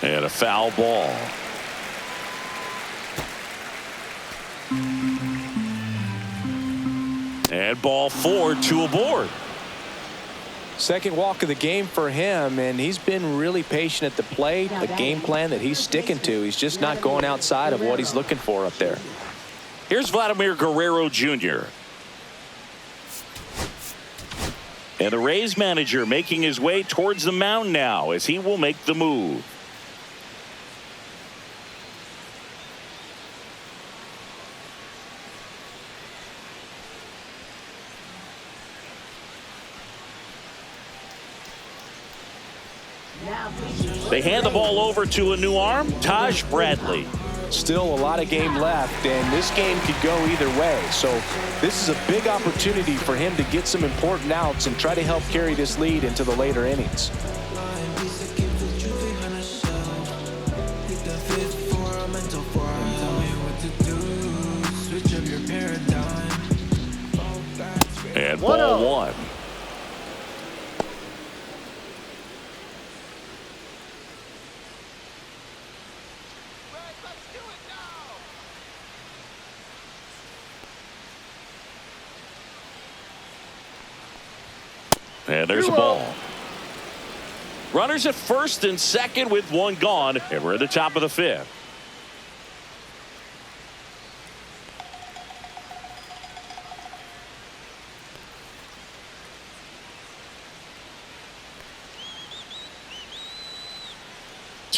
And a foul ball. And ball 4, 2 aboard. Second walk of the game for him, and he's been really patient at the plate. The game plan that he's sticking to, he's just not going outside of what he's looking for up there. Here's Vladimir Guerrero Jr. And the Rays manager making his way towards the mound now as he will make the move. They hand the ball over to a new arm, Taj Bradley. Still a lot of game left, and this game could go either way. So this is a big opportunity for him to get some important outs and try to help carry this lead into the later innings. And ball 1. And there's a ball. Runners at first and second with one gone, and we're at the top of the 5th.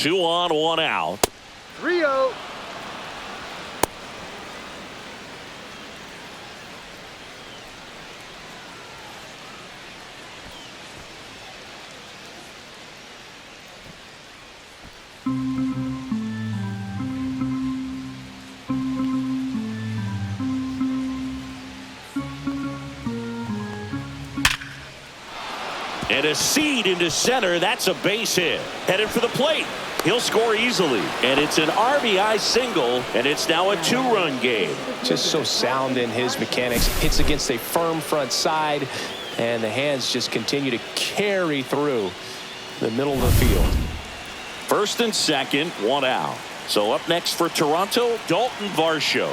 2 on, 1 out. 3-0. And a seed into center. That's a base hit. Headed for the plate. He'll score easily. And it's an RBI single, and it's now a 2-run game. Just so sound in his mechanics. Hits against a firm front side, and the hands just continue to carry through the middle of the field. First and second, 1 out. So up next for Toronto, Dalton Varsho.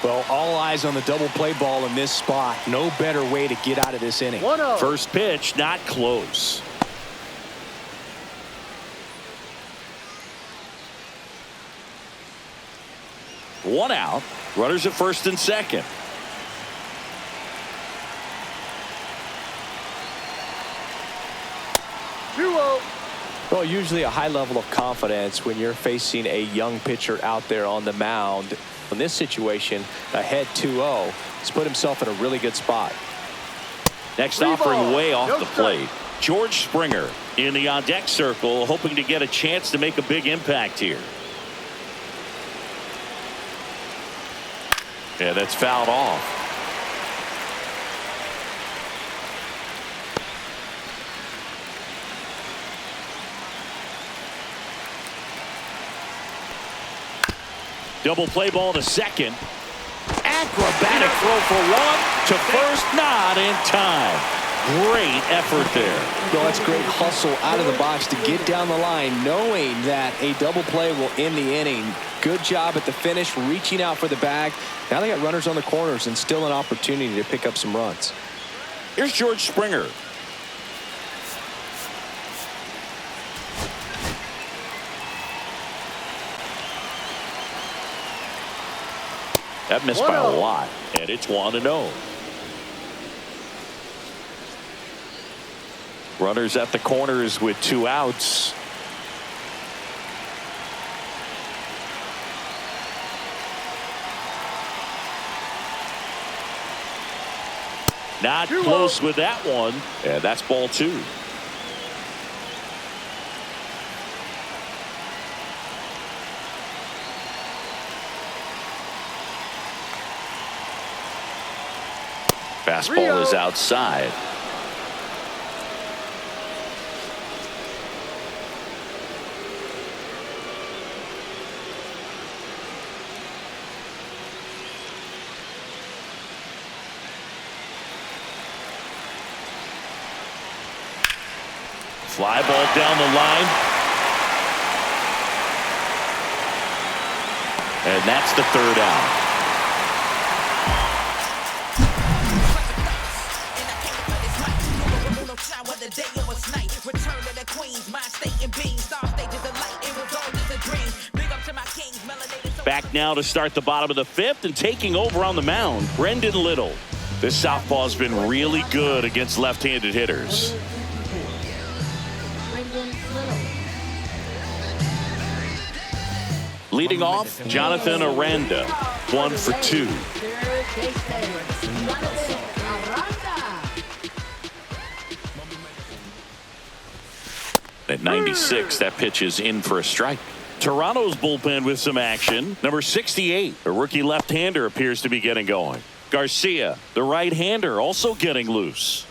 Well, all eyes on the double play ball in this spot. No better way to get out of this inning. 1-0. First pitch, not close. One out. Runners at first and second. Well, usually a high level of confidence when you're facing a young pitcher out there on the mound. In this situation, ahead 2-0, he's put himself in a really good spot. Next offering way off the plate. George Springer in the on-deck circle, hoping to get a chance to make a big impact here. Yeah, that's fouled off. Double play ball to second. Acrobatic throw for 1 to first, not in time. Great effort there. Well, that's great hustle out of the box to get down the line, knowing that a double play will end the inning. Good job at the finish, reaching out for the bag. Now they got runners on the corners and still an opportunity to pick up some runs. Here's George Springer. That missed by a lot, and it's 1-0. Runners at the corners with 2 outs. Not close with that one, and that's ball 2. Fastball is outside. Fly ball down the line. And that's the 3rd out. Back now to start the bottom of the 5th, and taking over on the mound, Brendan Little. This southpaw's been really good against left-handed hitters. Leading off, Jonathan Aranda, 1 for 2. At 96, that pitch is in for a strike. Toronto's bullpen with some action. Number 68, a rookie left-hander, appears to be getting going. Garcia, the right-hander, also getting loose.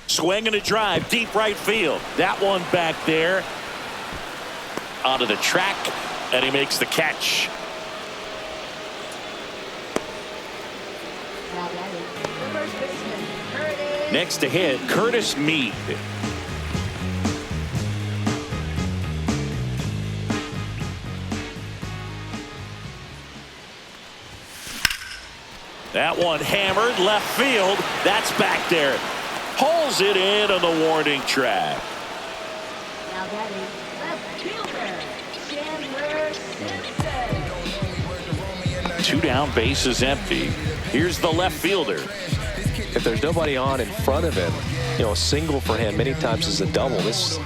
Swing and a drive, deep right field. That one back there. Onto the track, and he makes the catch. Next to hit, Curtis Mead. That one hammered left field. That's back there. Pulls it in on the warning track. Now batting left fielder, Chandler Simpson. 2 down, bases empty. Here's the left fielder. If there's nobody on in front of him, you know, a single for him many times is a double. This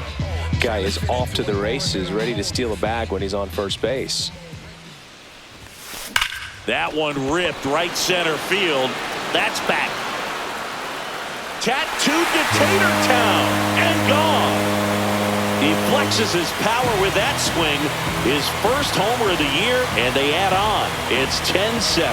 guy is off to the races, ready to steal a bag when he's on first base. That one ripped right center field. That's back. Tattooed to Tatertown and gone. He flexes his power with that swing. His first homer of the year, and they add on. It's 10-7.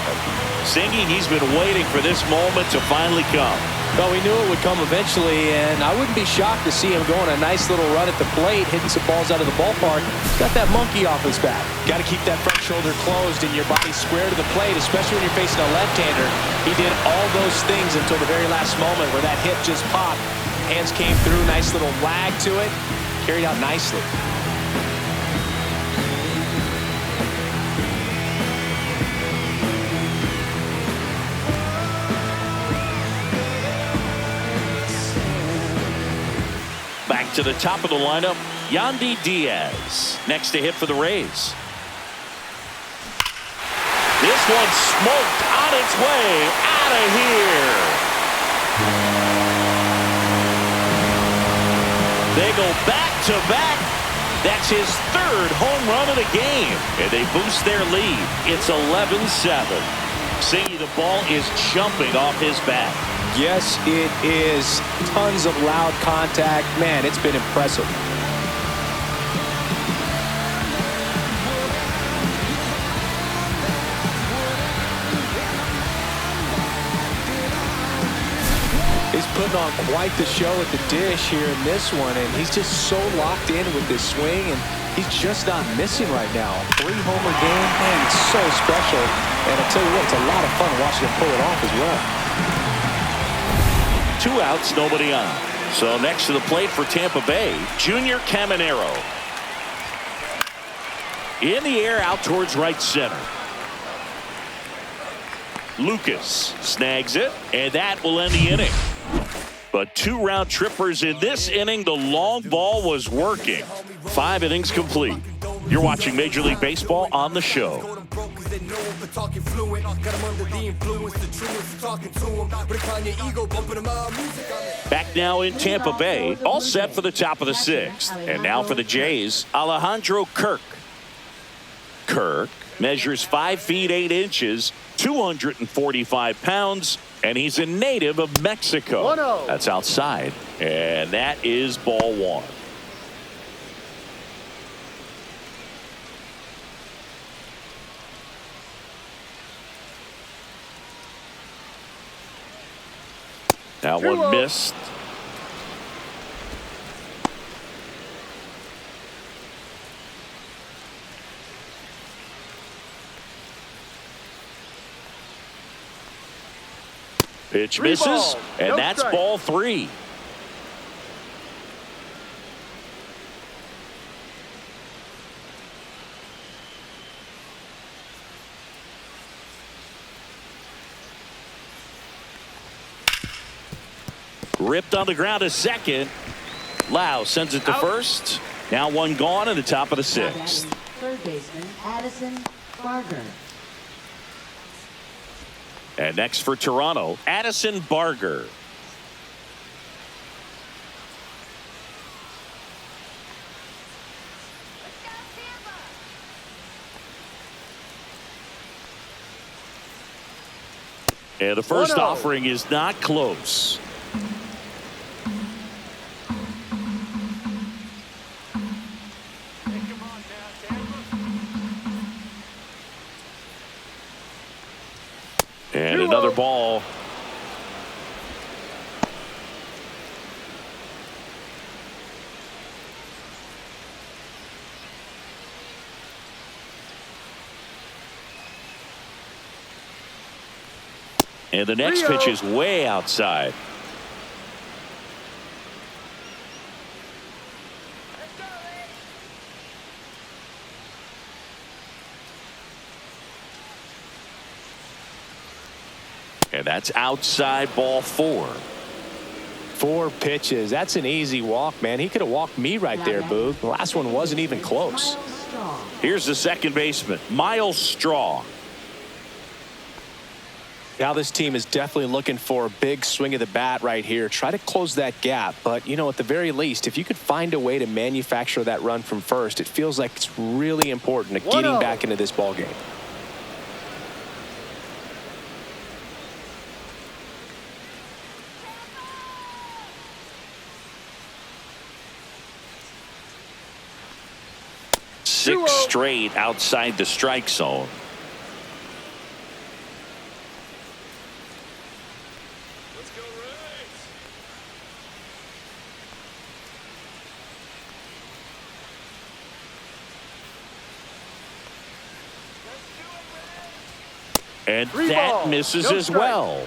Singy, he's been waiting for this moment to finally come. Well, we knew it would come eventually, and I wouldn't be shocked to see him go on a nice little run at the plate, hitting some balls out of the ballpark. Got that monkey off his back. Got to keep that front shoulder closed and your body square to the plate, especially when you're facing a left-hander. He did all those things until the very last moment where that hit just popped. Hands came through, nice little lag to it. Carried out nicely. Back to the top of the lineup, Yandy Diaz. Next to hit for the Rays. This one smoked on its way out of here. They go back-to-back. That's his 3rd home run of the game. And they boost their lead. It's 11-7. Singy, the ball is jumping off his bat. Yes, it is. Tons of loud contact. Man, it's been impressive. He's putting on quite the show at the dish here in this one, and he's just so locked in with this swing, and he's just not missing right now. 3-homer game, man, it's so special. And I'll tell you what, it's a lot of fun watching him pull it off as well. 2 outs, nobody on. So next to the plate for Tampa Bay, Junior Caminero. In the air, out towards right center. Lucas snags it, and that will end the inning. But 2 round trippers in this inning. The long ball was working. 5 innings complete. You're watching Major League Baseball on the show. Back now in Tampa Bay, all set for the top of the 6th. And now for the Jays, Alejandro Kirk. Kirk measures 5 feet 8 inches, 245 pounds, and he's a native of Mexico. 1-0. That's outside, and that is ball 1. That one missed. Pitch misses, and that's ball 3. Ripped on the ground to second. Lauer sends it to first. Now 1 gone in the top of the 6th. Third baseman Addison Barger. And next for Toronto, Addison Barger. And the first offering is not close. And another ball. And the next pitch is way outside. And that's outside, ball 4. 4 pitches. That's an easy walk, man. He could have walked me right there, Boog. The last one wasn't even close. Here's the second baseman, Miles Straw. Now this team is definitely looking for a big swing of the bat right here. Try to close that gap. But, you know, at the very least, if you could find a way to manufacture that run from first, it feels like it's really important to getting back into this ball game. Six straight outside the strike zone. And that misses as well.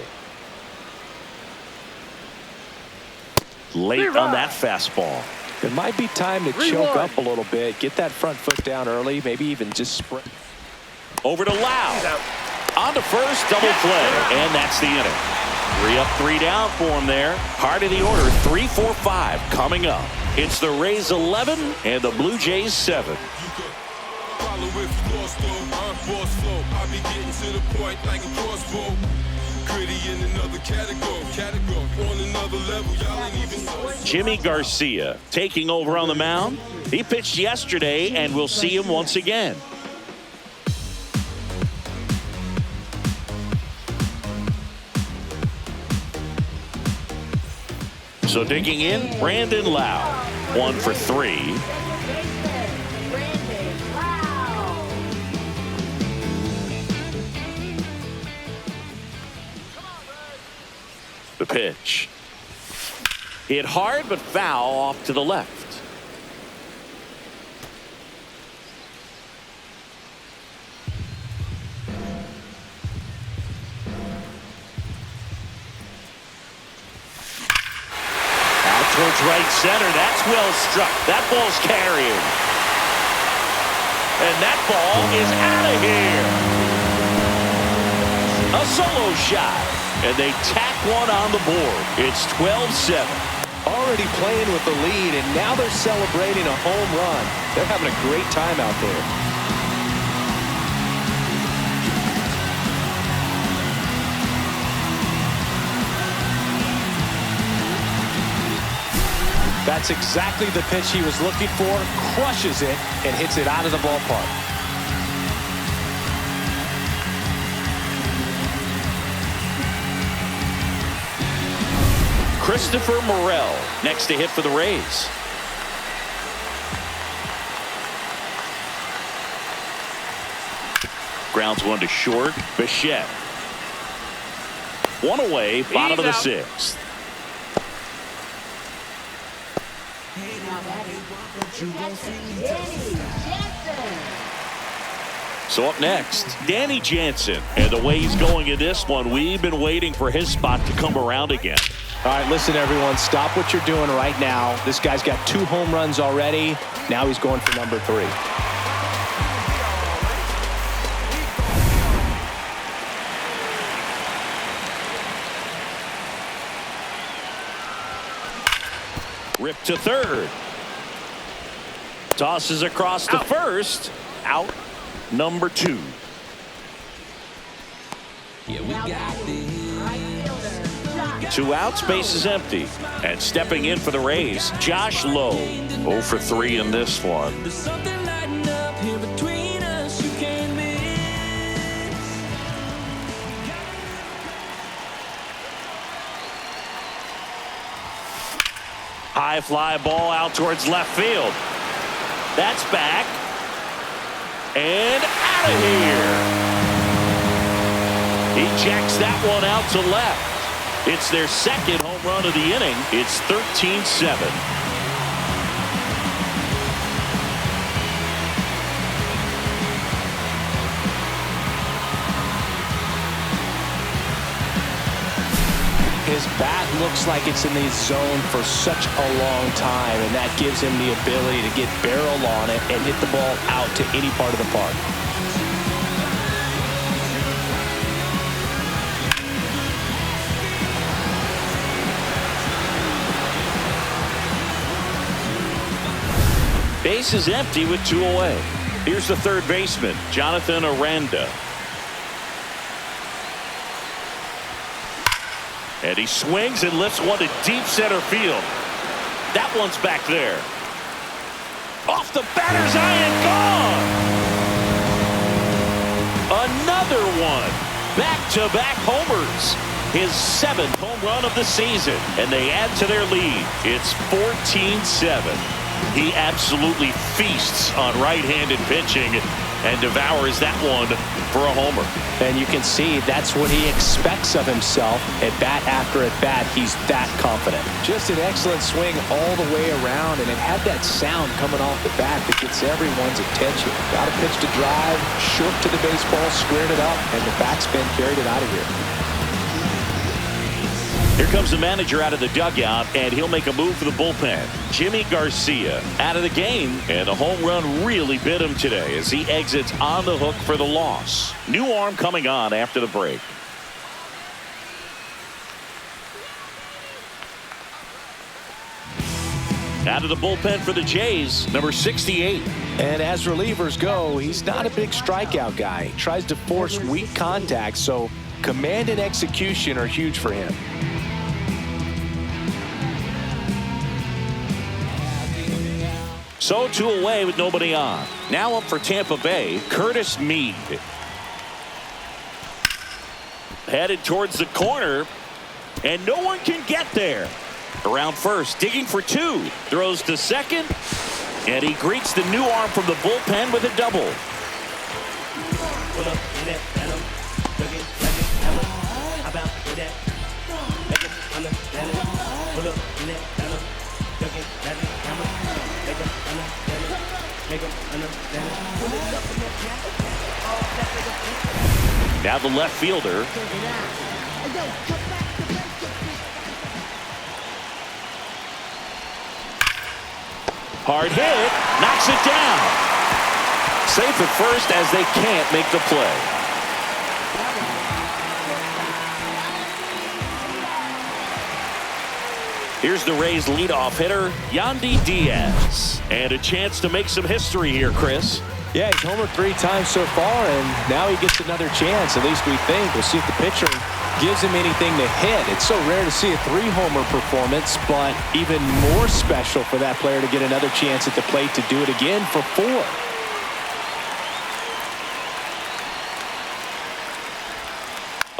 Late on that fastball. It might be time to choke up a little bit, get that front foot down early, maybe even just sprint. Over to Lauer. On to first, double play, and that's the inning. 3 up, 3 down for him there. Heart of the order, 3, 4, 5 coming up. It's the Rays 11 and the Blue Jays 7. Jimmy Garcia taking over on the mound. He pitched yesterday, and we'll see him once again. So digging in, Brandon Lauer, 1 for 3. The pitch. Hit hard but foul off to the left. Out towards right center. That's well struck. That ball's carrying. And that ball is out of here. A solo shot. And they tack one on the board. It's 12-7. Already playing with the lead, and now they're celebrating a home run. They're having a great time out there. That's exactly the pitch he was looking for. Crushes it and hits it out of the ballpark. Christopher Morel next to hit for the Rays. Grounds one to short. Bichette. One away, bottom of the 6th. So up next, Danny Jansen. And the way he's going in this one, we've been waiting for his spot to come around again. All right, listen, everyone, stop what you're doing right now. This guy's got 2 home runs already. Now he's going for number 3. Rip to third. Tosses across to first. Out number 2. Yeah, we got this. 2 outs, base is empty. And stepping in for the Rays, Josh Lowe. 0 for 3 in this one. There's something lighting up here between us you can't miss. High fly ball out towards left field. That's back. And out of here. He jacks that one out to left. It's their second home run of the inning. It's 13-7. His bat looks like it's in the zone for such a long time, and that gives him the ability to get barrel on it and hit the ball out to any part of the park. Base is empty with 2 away. Here's the third baseman, Jonathan Aranda. And he swings and lifts one to deep center field. That one's back there. Off the batter's eye and gone. Another one. Back-to-back homers. His 7th home run of the season. And they add to their lead. It's 14-7. He absolutely feasts on right-handed pitching and devours that one for a homer. And you can see that's what he expects of himself. At bat after at bat, he's that confident. Just an excellent swing all the way around, and it had that sound coming off the bat that gets everyone's attention. Got a pitch to drive, short to the baseball, squared it up, and the backspin carried it out of here. Here comes the manager out of the dugout, and he'll make a move for the bullpen. Jimmy Garcia out of the game, and the home run really bit him today as he exits on the hook for the loss. New arm coming on after the break. Out of the bullpen for the Jays, number 68. And as relievers go, he's not a big strikeout guy. He tries to force weak contact, so command and execution are huge for him. So 2 away with nobody on. Now up for Tampa Bay, Curtis Mead. Headed towards the corner, and no one can get there. Around first, digging for 2. Throws to second, and he greets the new arm from the bullpen with a double. Now the left fielder. Hard hit, knocks it down. Safe at first as they can't make the play. Here's the Rays leadoff hitter, Yandy Diaz. And a chance to make some history here, Chris. Yeah, he's homered 3 times so far, and now he gets another chance. At least we think. We'll see if the pitcher gives him anything to hit. It's so rare to see a 3-homer performance, but even more special for that player to get another chance at the plate to do it again for 4.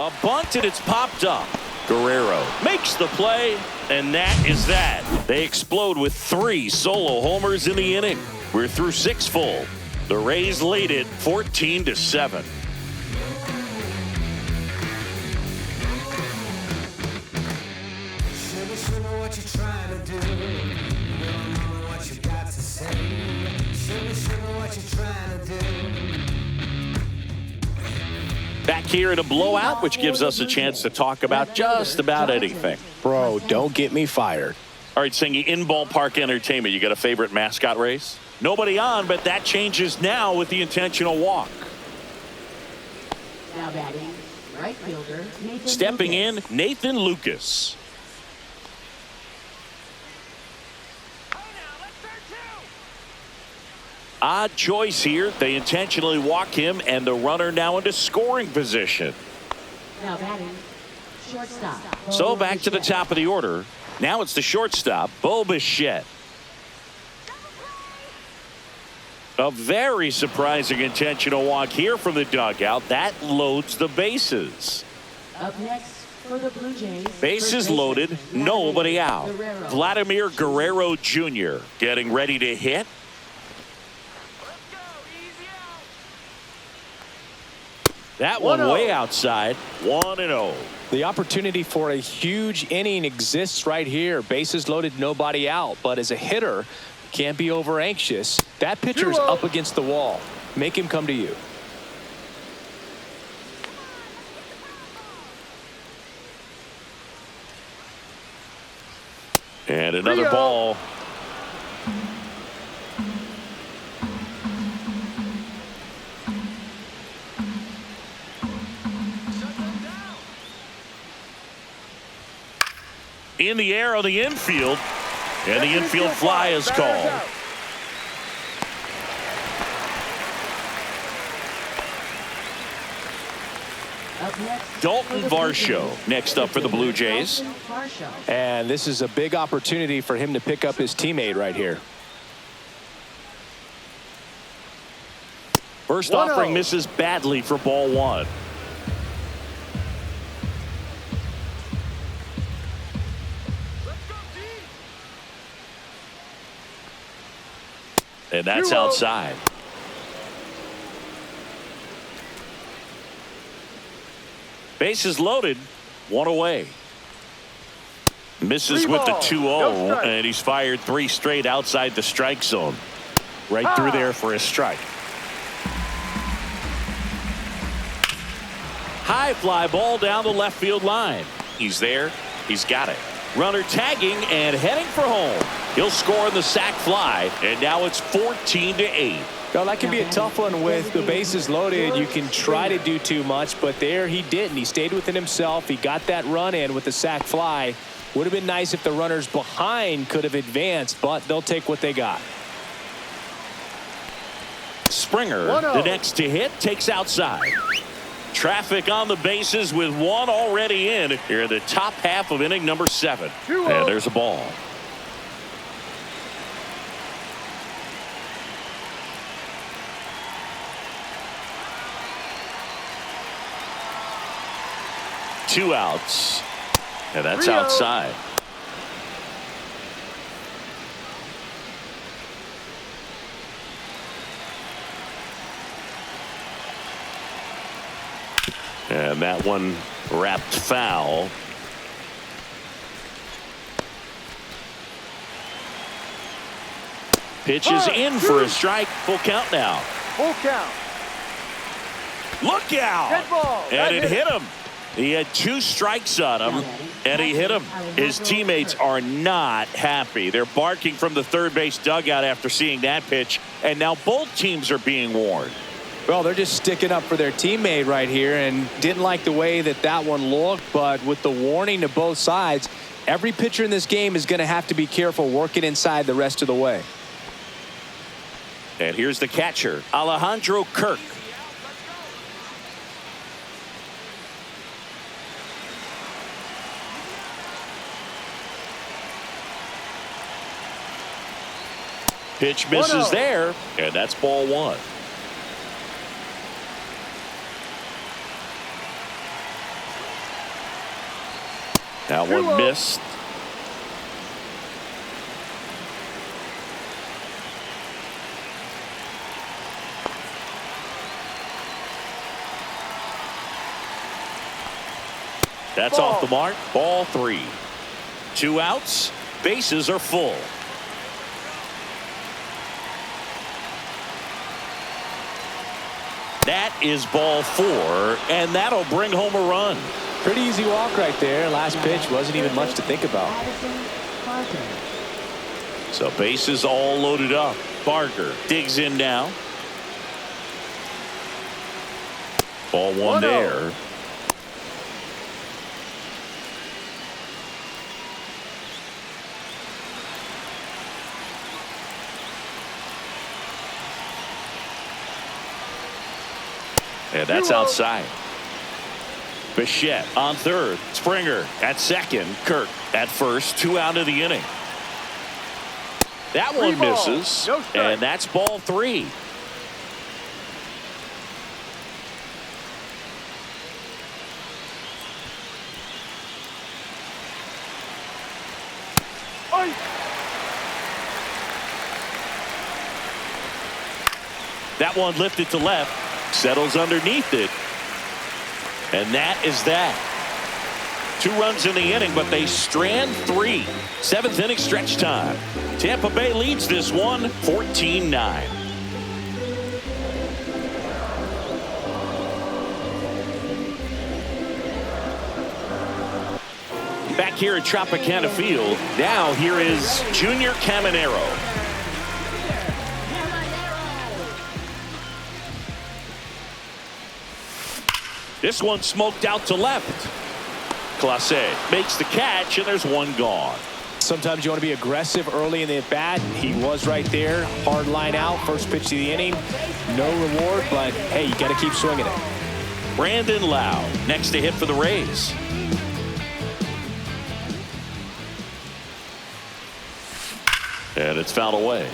A bunt, and it's popped up. Guerrero makes the play, and that is that. They explode with 3 solo homers in the inning. We're through 6 full. The Rays lead it 14-7. Back here in a blowout, which gives us a chance to talk about just about anything. Bro, don't get me fired. All right, Singy, in ballpark entertainment, you got a favorite mascot race? Nobody on, but that changes now with the intentional walk. Now batting, right fielder, Nathan Stepping Lucas. in, Nathan Lucas. Odd choice here. They intentionally walk him, and the runner now into scoring position. Now batting, shortstop. So back to the top of the order. Now it's the shortstop, Bo Bichette. A very surprising intentional walk here from the dugout. That loads the bases. Up next for the Blue Jays. Bases loaded, nobody out. Vladimir Guerrero Jr. getting ready to hit. That one way outside. 1-0. The opportunity for a huge inning exists right here. Bases loaded, nobody out. But as a hitter, can't be over anxious. That pitcher's up against the wall. Make him come to you. And another ball. In the air on the infield, and the infield fly is called. Up next Dalton Varsho next up for the Blue Jays. And this is a big opportunity for him to pick up his teammate right here. First offering misses badly for ball one. And that's outside. Bases loaded, one away. Misses with the 2-0, and he's fired 3 straight outside the strike zone. Right through there for a strike. High fly ball down the left field line. He's there. He's got it. Runner tagging and heading for home. He'll score in the sac fly, and now it's 14-8. Well, that can be a tough one with the bases loaded. You can try to do too much, but there he didn't. He stayed within himself. He got that run in with the sac fly. Would have been nice if the runners behind could have advanced, but they'll take what they got. Springer, the next to hit, takes outside. Traffic on the bases with one already in here in the top half of inning number 7. And there's a ball. Two outs. And that's outside. And that one wrapped foul. Pitches in for a strike. Full count now. Full count. Look out. Dead ball. And it hit him. He had 2 strikes on him, and he hit him. His teammates are not happy. They're barking from the third base dugout after seeing that pitch, and now both teams are being warned. Well, they're just sticking up for their teammate right here and didn't like the way that one looked, but with the warning to both sides, every pitcher in this game is going to have to be careful working inside the rest of the way. And here's the catcher, Alejandro Kirk. Pitch misses there, and that's ball one. That one missed. That's off the mark. Ball 3. 2 outs. Bases are full. That is ball 4, and that'll bring home a run. Pretty easy walk right there. Last pitch wasn't even much to think about. So bases all loaded up. Barger digs in now. Ball 1 there. And that's outside. Bichette on third. Springer at second. Kirk at first. 2 out of the inning. That one misses. And that's ball 3. That one lifted to left. Settles underneath it. And that is that. 2 runs in the inning, but they strand 3. 7th inning stretch time. Tampa Bay leads this one 14-9. Back here at Tropicana Field, now here is Junior Caminero. This one smoked out to left. Clase makes the catch, and there's 1 gone. Sometimes you want to be aggressive early in the at bat. He was right there. Hard line out. First pitch of the inning. No reward, but hey, you got to keep swinging it. Brandon Lauer next to hit for the Rays. And it's fouled away.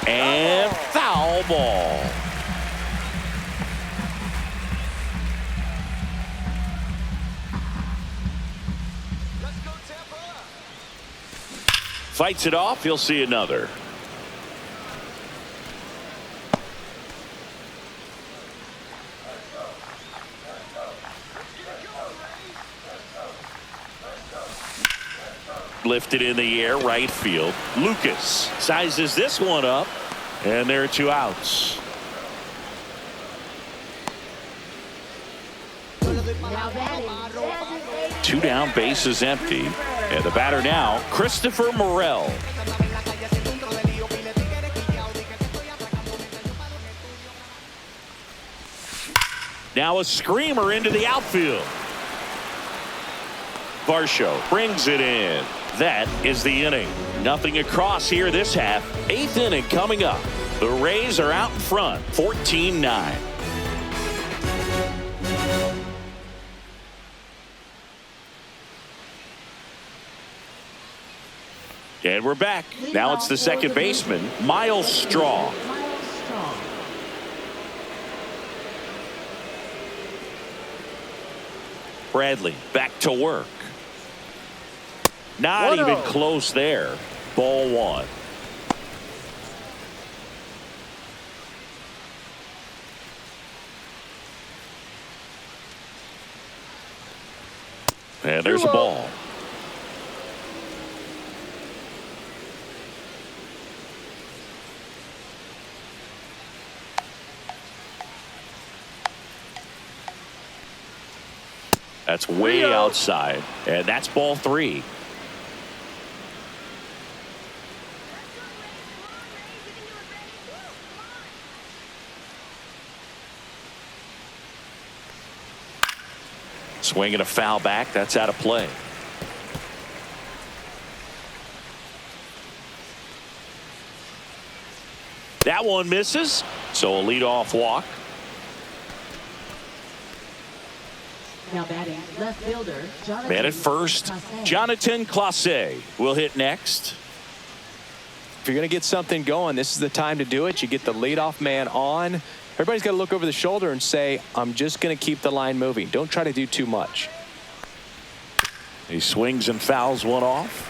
And foul ball. Let's go, Tampa. Fights it off. He'll see another. Lifted in the air, right field. Lucas sizes this one up, and there are 2 outs. Now batting, 2 down, bases empty. And the batter now, Christopher Morel. Now a screamer into the outfield. Varsho brings it in. That is the inning. Nothing across here this half. 8th inning coming up. The Rays are out in front, 14-9. And we're back. Now it's the second baseman, Miles Straw. Miles Straw. Bradley back to work. Not even close there. Ball 1. And there's a ball. That's way outside, and that's ball 3. Swinging a foul back. That's out of play. That one misses. So a leadoff walk. Now batting, left fielder, Jonathan. Man at first, Clase. Jonathan Clase will hit next. If you're going to get something going, this is the time to do it. You get the leadoff man on. Everybody's got to look over the shoulder and say, I'm just going to keep the line moving. Don't try to do too much. He swings and fouls one off.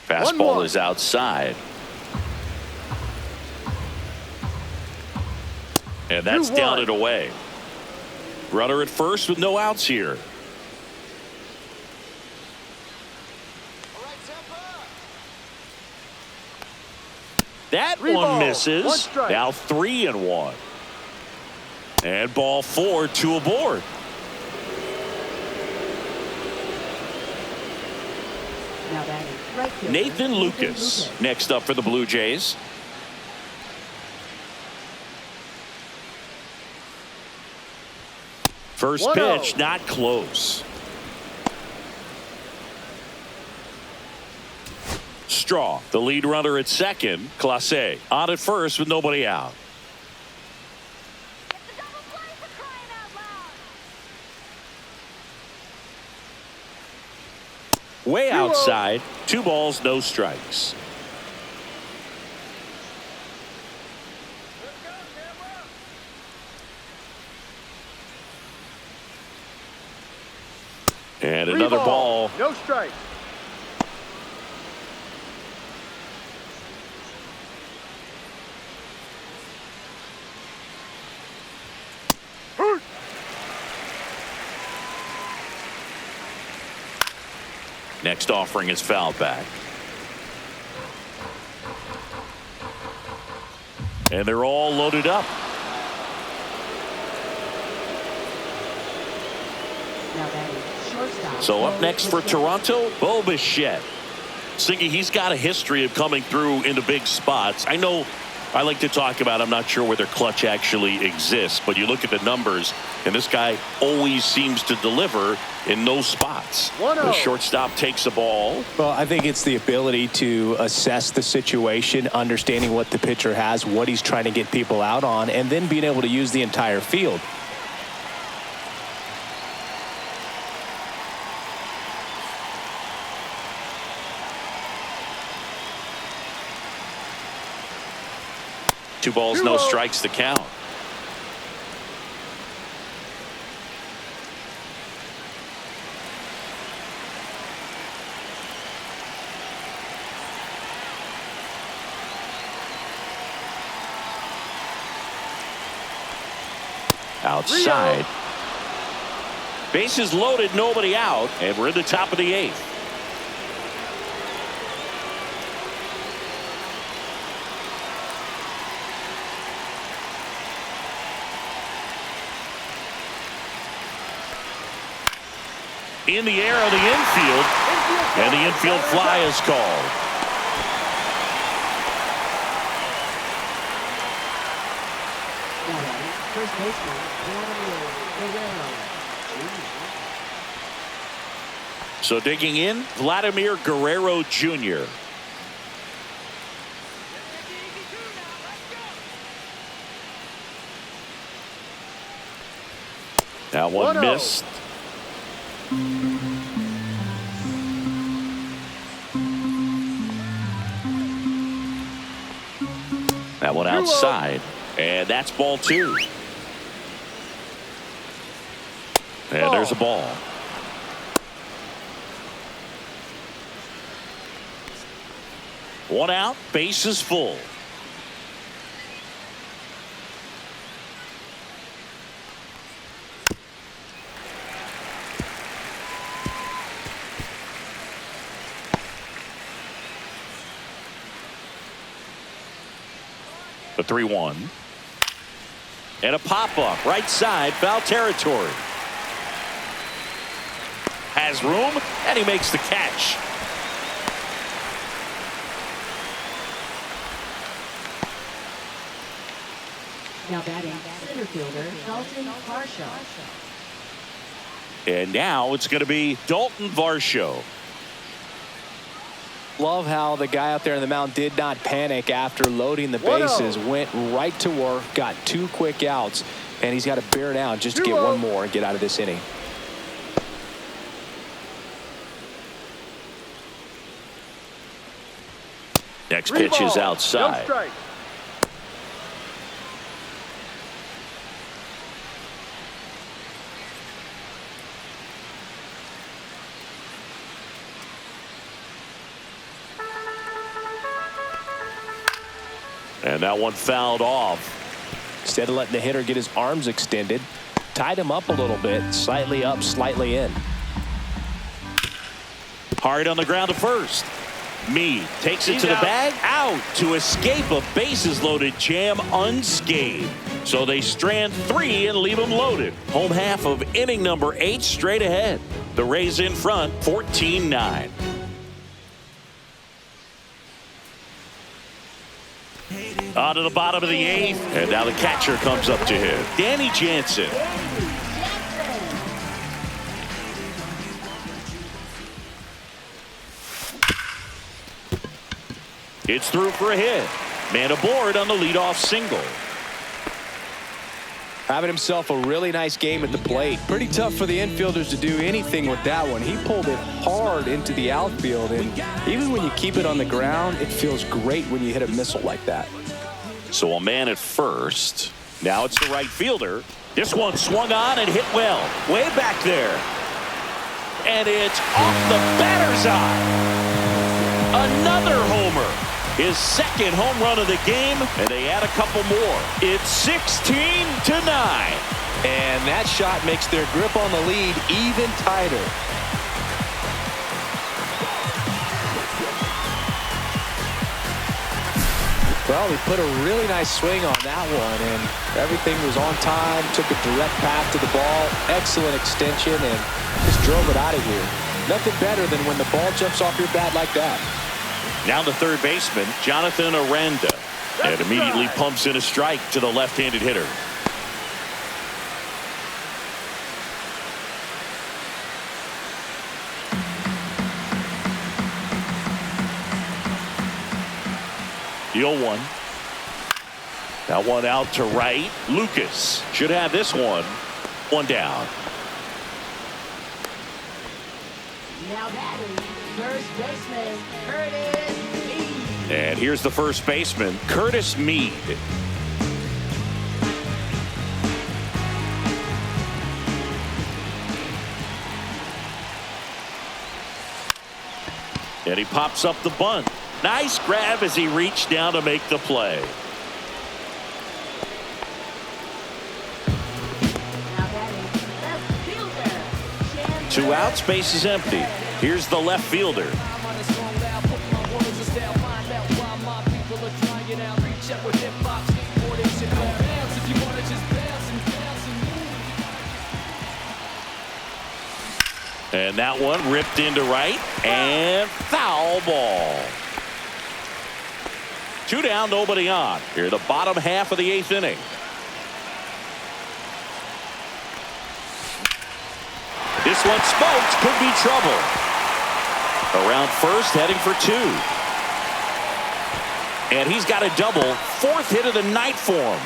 Fastball is outside. And that's down and away. Runner at first with no outs here. That one misses. Now 3-1. And ball 4, 2 aboard. Now batting, right fielder, Nathan Lucas next up for the Blue Jays. First pitch, not close. Straw, the lead runner at second. Clase on at first with nobody out. Way outside. 2 balls, no strikes. And another ball. No strike. Next offering is fouled back. And they're all loaded up. Now batting, shortstop. So up next for Toronto, Bo Bichette. Singy, he's got a history of coming through into big spots. I know I like to talk about, I'm not sure whether clutch actually exists, but you look at the numbers, and this guy always seems to deliver in those spots. The shortstop takes the ball. Well, I think it's the ability to assess the situation, understanding what the pitcher has, what he's trying to get people out on, and then being able to use the entire field. Two balls, no strikes to count. Outside. Bases loaded, nobody out, and we're in the top of the 8th. In the air of the infield, and the infield fly is called. First baseman, Guerrero. So digging in, Vladimir Guerrero Jr. That one missed. That one outside, and that's ball 2. And there's a ball. One out, base is full. The 3-1. And a pop-up right side, foul territory. Has room, and he makes the catch. Now batting, center fielder, Dalton Varsho. And now it's going to be Dalton Varsho. Love how the guy out there in the mound did not panic after loading the bases. Went right to work, got 2 quick outs, and he's got to bear down just to get one more and get out of this inning. Next pitch is outside. No And that one fouled off. Instead of letting the hitter get his arms extended, tied him up a little bit, slightly up, slightly in. Hard on the ground to first. Meade takes it to the bag, out to escape a bases loaded jam unscathed. So they strand 3 and leave them loaded. Home half of inning number 8 straight ahead. The Rays in front 14-9. On to the bottom of the 8th, and now the catcher comes up to him. Danny Jansen. It's through for a hit. Man aboard on the leadoff single. Having himself a really nice game at the plate. Pretty tough for the infielders to do anything with that one. He pulled it hard into the outfield, and even when you keep it on the ground, it feels great when you hit a missile like that. So a man at first. Now it's the right fielder. This one swung on and hit well. Way back there. And it's off the batter's eye. Another homer. His second home run of the game, and they add a couple more. It's 16-9. And that shot makes their grip on the lead even tighter. Well, he put a really nice swing on that one, and everything was on time, took a direct path to the ball, excellent extension, and just drove it out of here. Nothing better than when the ball jumps off your bat like that. Now the third baseman, Jonathan Aranda. And immediately pumps in a strike to the left-handed hitter. The 0-1. That one out to right. Lucas should have this one. One down. Now batting, first baseman, Curtis Mead. And here's the first baseman, Curtis Mead. And he pops up the bunt. Nice grab as he reached down to make the play. Now batting, left fielder, Two outs, base is empty. Here's the left fielder. And that one ripped into right and foul ball. Two down, nobody on. Here, the bottom half of the 8th inning. This one smoked, could be trouble. Around first, heading for 2. And he's got a double, 4th hit of the night for him.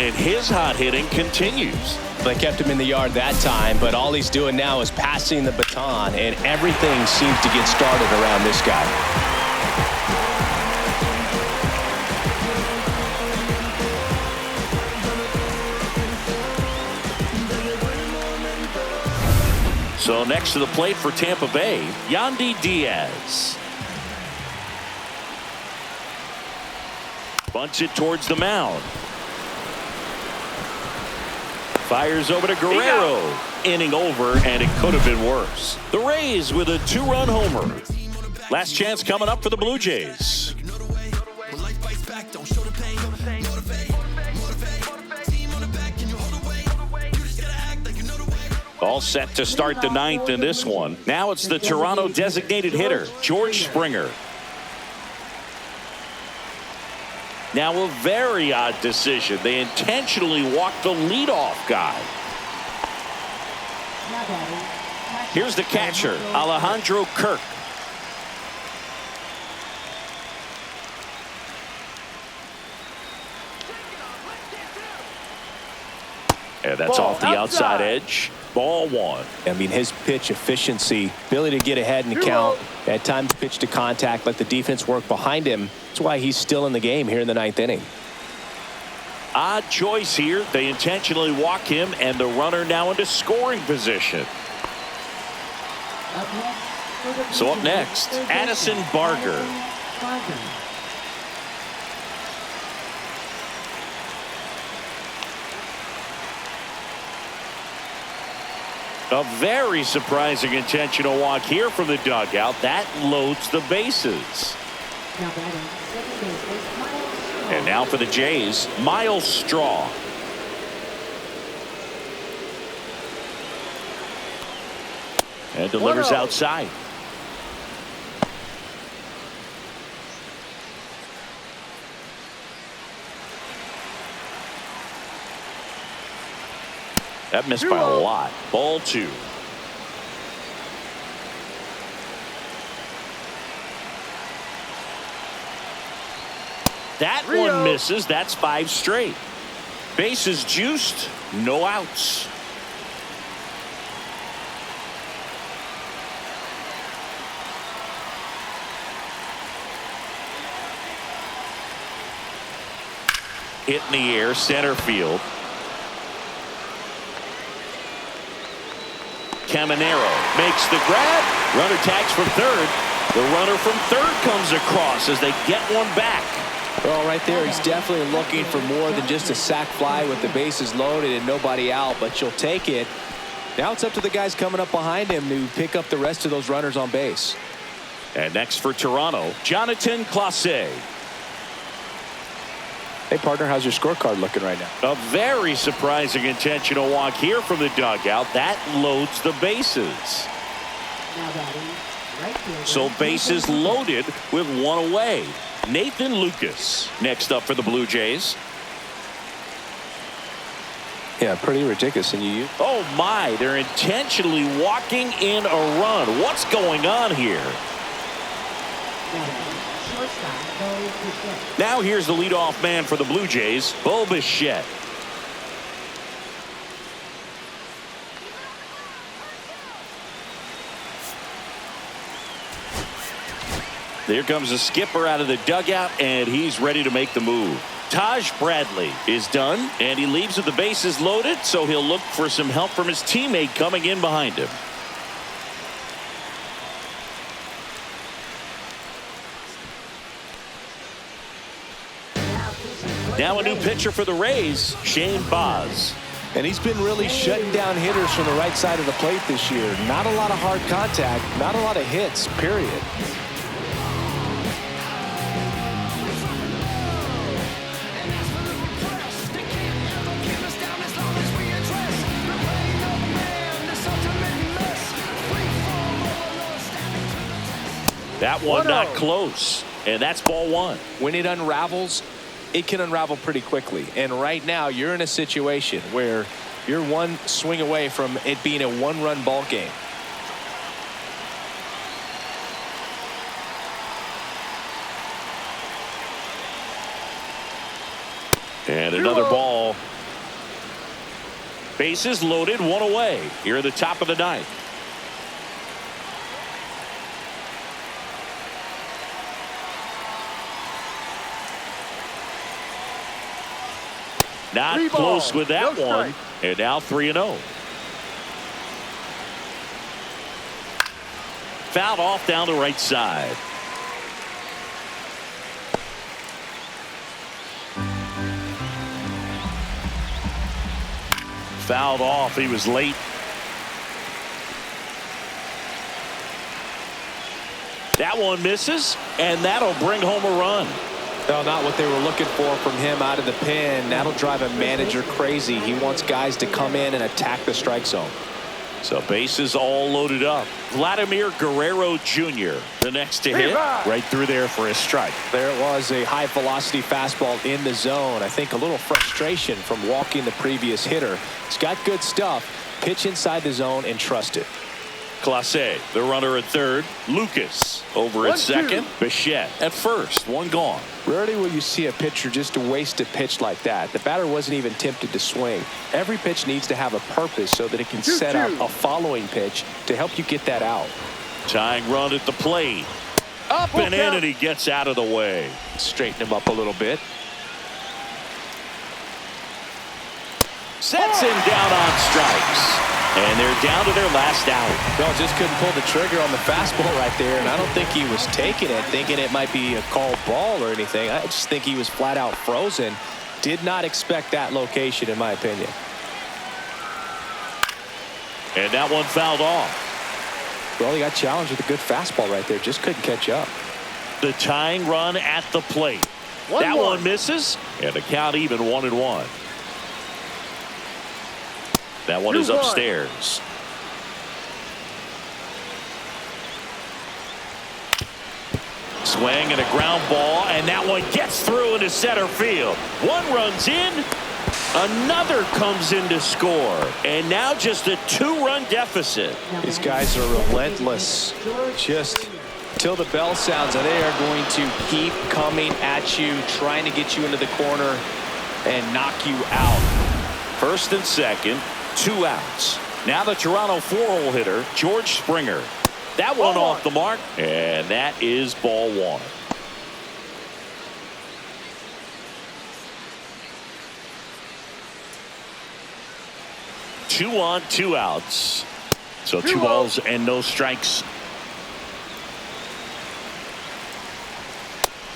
And his hot hitting continues. They kept him in the yard that time, but all he's doing now is passing the baton, and everything seems to get started around this guy. So next to the plate for Tampa Bay, Yandy Diaz. Bunts it towards the mound. Fires over to Guerrero. Inning over, and it could have been worse. The Rays with a 2-run homer. Last chance coming up for the Blue Jays. All set to start the 9th in this one. Now it's the Toronto designated hitter, George Springer. Now a very odd decision. They intentionally walked the leadoff guy. now batting. Here's the catcher, Alejandro Kirk. And that's off the outside edge. Ball 1. I mean, his pitch efficiency, ability to get ahead in the count, at times pitch to contact, let the defense work behind him. That's why he's still in the game here in the 9th inning. Odd choice here. They intentionally walk him, and the runner now into scoring position. Up next, for the So up Blue next, Jays, Addison Barger. Barger. A very surprising intentional walk here from the dugout. That loads the bases. Now batting, second baseman, Miles Straw. And now for the Jays, Miles Straw. And delivers outside. That missed by a lot. Ball 2. That one misses. That's 5 straight. Bases juiced. No outs. Hit in the air, center field. Caminero makes the grab. Runner tags from third. The runner from third comes across as they get one back. Well, right there, he's definitely looking for more than just a sac fly with the bases loaded and nobody out, but you'll take it. Now it's up to the guys coming up behind him to pick up the rest of those runners on base. And next for Toronto, Jonathan Clase. Hey, partner, how's your scorecard looking right now? A very surprising intentional walk here from the dugout. That loads the bases. Now batting, right fielder, So bases loaded with one away. Nathan Lucas next up for the Blue Jays. Yeah, pretty ridiculous. And you. Oh my, they're intentionally walking in a run. What's going on here? Now here's the leadoff man for the Blue Jays, Bo Bichette. There comes the skipper out of the dugout, and he's ready to make the move. Taj Bradley is done, and he leaves with the bases loaded, so he'll look for some help from his teammate coming in behind him. Now a new pitcher for the Rays, Shane Baz. And he's been really shutting down hitters from the right side of the plate this year. Not a lot of hard contact, not a lot of hits, period. That one not close, and that's ball one. When it unravels, it can unravel pretty quickly. And right now, you're in a situation where you're one swing away from it being a one-run ball game. And another ball. Bases loaded, one away here at the top of the ninth. Not close with that one. And now 3-0. Fouled off down the right side. Fouled off. He was late. That one misses, and that'll bring home a run. No, not what they were looking for from him out of the pen. That'll drive a manager crazy. He wants guys to come in and attack the strike zone. So bases all loaded up. Vladimir Guerrero Jr. the next to hit. Right through there for a strike. There it was, a high velocity fastball in the zone. I think a little frustration from walking the previous hitter. He's got good stuff. Pitch inside the zone and trust it. Clase, the runner at third. Lucas over at second. Bichette at first. One gone. Rarely will you see a pitcher just to waste a pitch like that. The batter wasn't even tempted to swing. Every pitch needs to have a purpose so that it can set up a following pitch to help you get that out. Tying run at the plate. Up and in, and he gets out of the way. Straighten him up a little bit. Sets him down on strikes. And they're down to their last out. No, just couldn't pull the trigger on the fastball right there. And I don't think he was taking it, thinking it might be a called ball or anything. I just think he was flat out frozen. Did not expect that location, in my opinion. And that one fouled off. Well, he got challenged with a good fastball right there. Just couldn't catch up. The tying run at the plate. That one misses. And the count even 1-1. That one is upstairs. Swing and a ground ball, and that one gets through into center field. One runs in, another comes in to score, and now just a 2-run deficit. These guys are relentless. Just till the bell sounds, and they are going to keep coming at you, trying to get you into the corner and knock you out. First and second. 2 outs. Now the Toronto 4-hole hitter, George Springer. That one off the mark, and that is ball one. 2 on, 2 outs. So 2 balls and no strikes.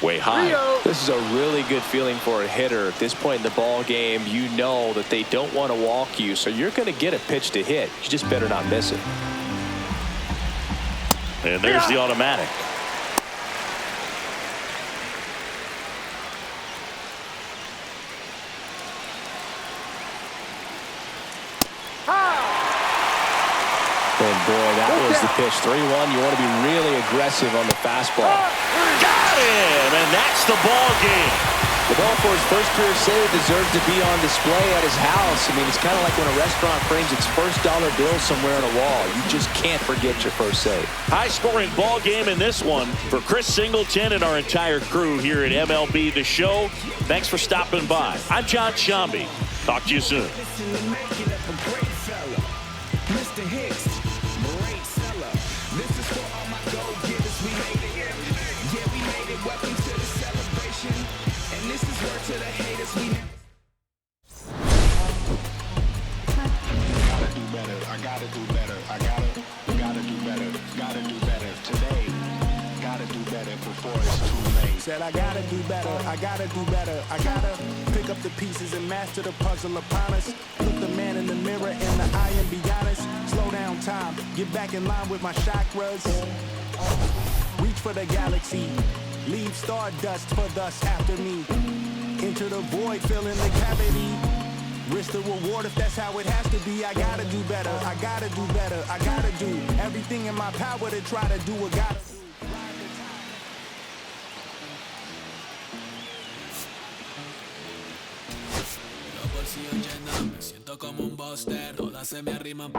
Way high. This is a really good feeling for a hitter at this point in the ball game. You know that they don't want to walk you, so you're going to get a pitch to hit. You just better not miss it. And there's the automatic. And boy, that was the pitch. 3-1. You want to be really aggressive on the fastball. Got him, and that's the ball game. The ball for his first career save deserves to be on display at his house. I mean, it's kind of like when a restaurant frames its first dollar bill somewhere on a wall. You just can't forget your first save. High-scoring ball game in this one for Chris Singleton and our entire crew here at MLB The Show. Thanks for stopping by. I'm John Shambi. Talk to you soon. Mr. Hicks, great seller. This is for all my go-getters. We made it. Yeah, we made it. Welcome to the celebration. And this is word to the haters. We gotta do better. I gotta do better. I gotta do better. Gotta do better today. Gotta do better before it's too late. Said I gotta do better. I gotta do better. I gotta pick up the pieces and master the puzzle upon us. Look the man in the mirror in the eye and be honest. Slow down time. Get back in line with my chakras. Reach for the galaxy. Leave stardust for thus after me. Into the void, fill in the cavity. Risk the reward if that's how it has to be. I gotta do better. I gotta do better. I gotta do everything in my power to try to do what gotta do. Los bolsillos llenos, me siento como un buster, todas se me arriman.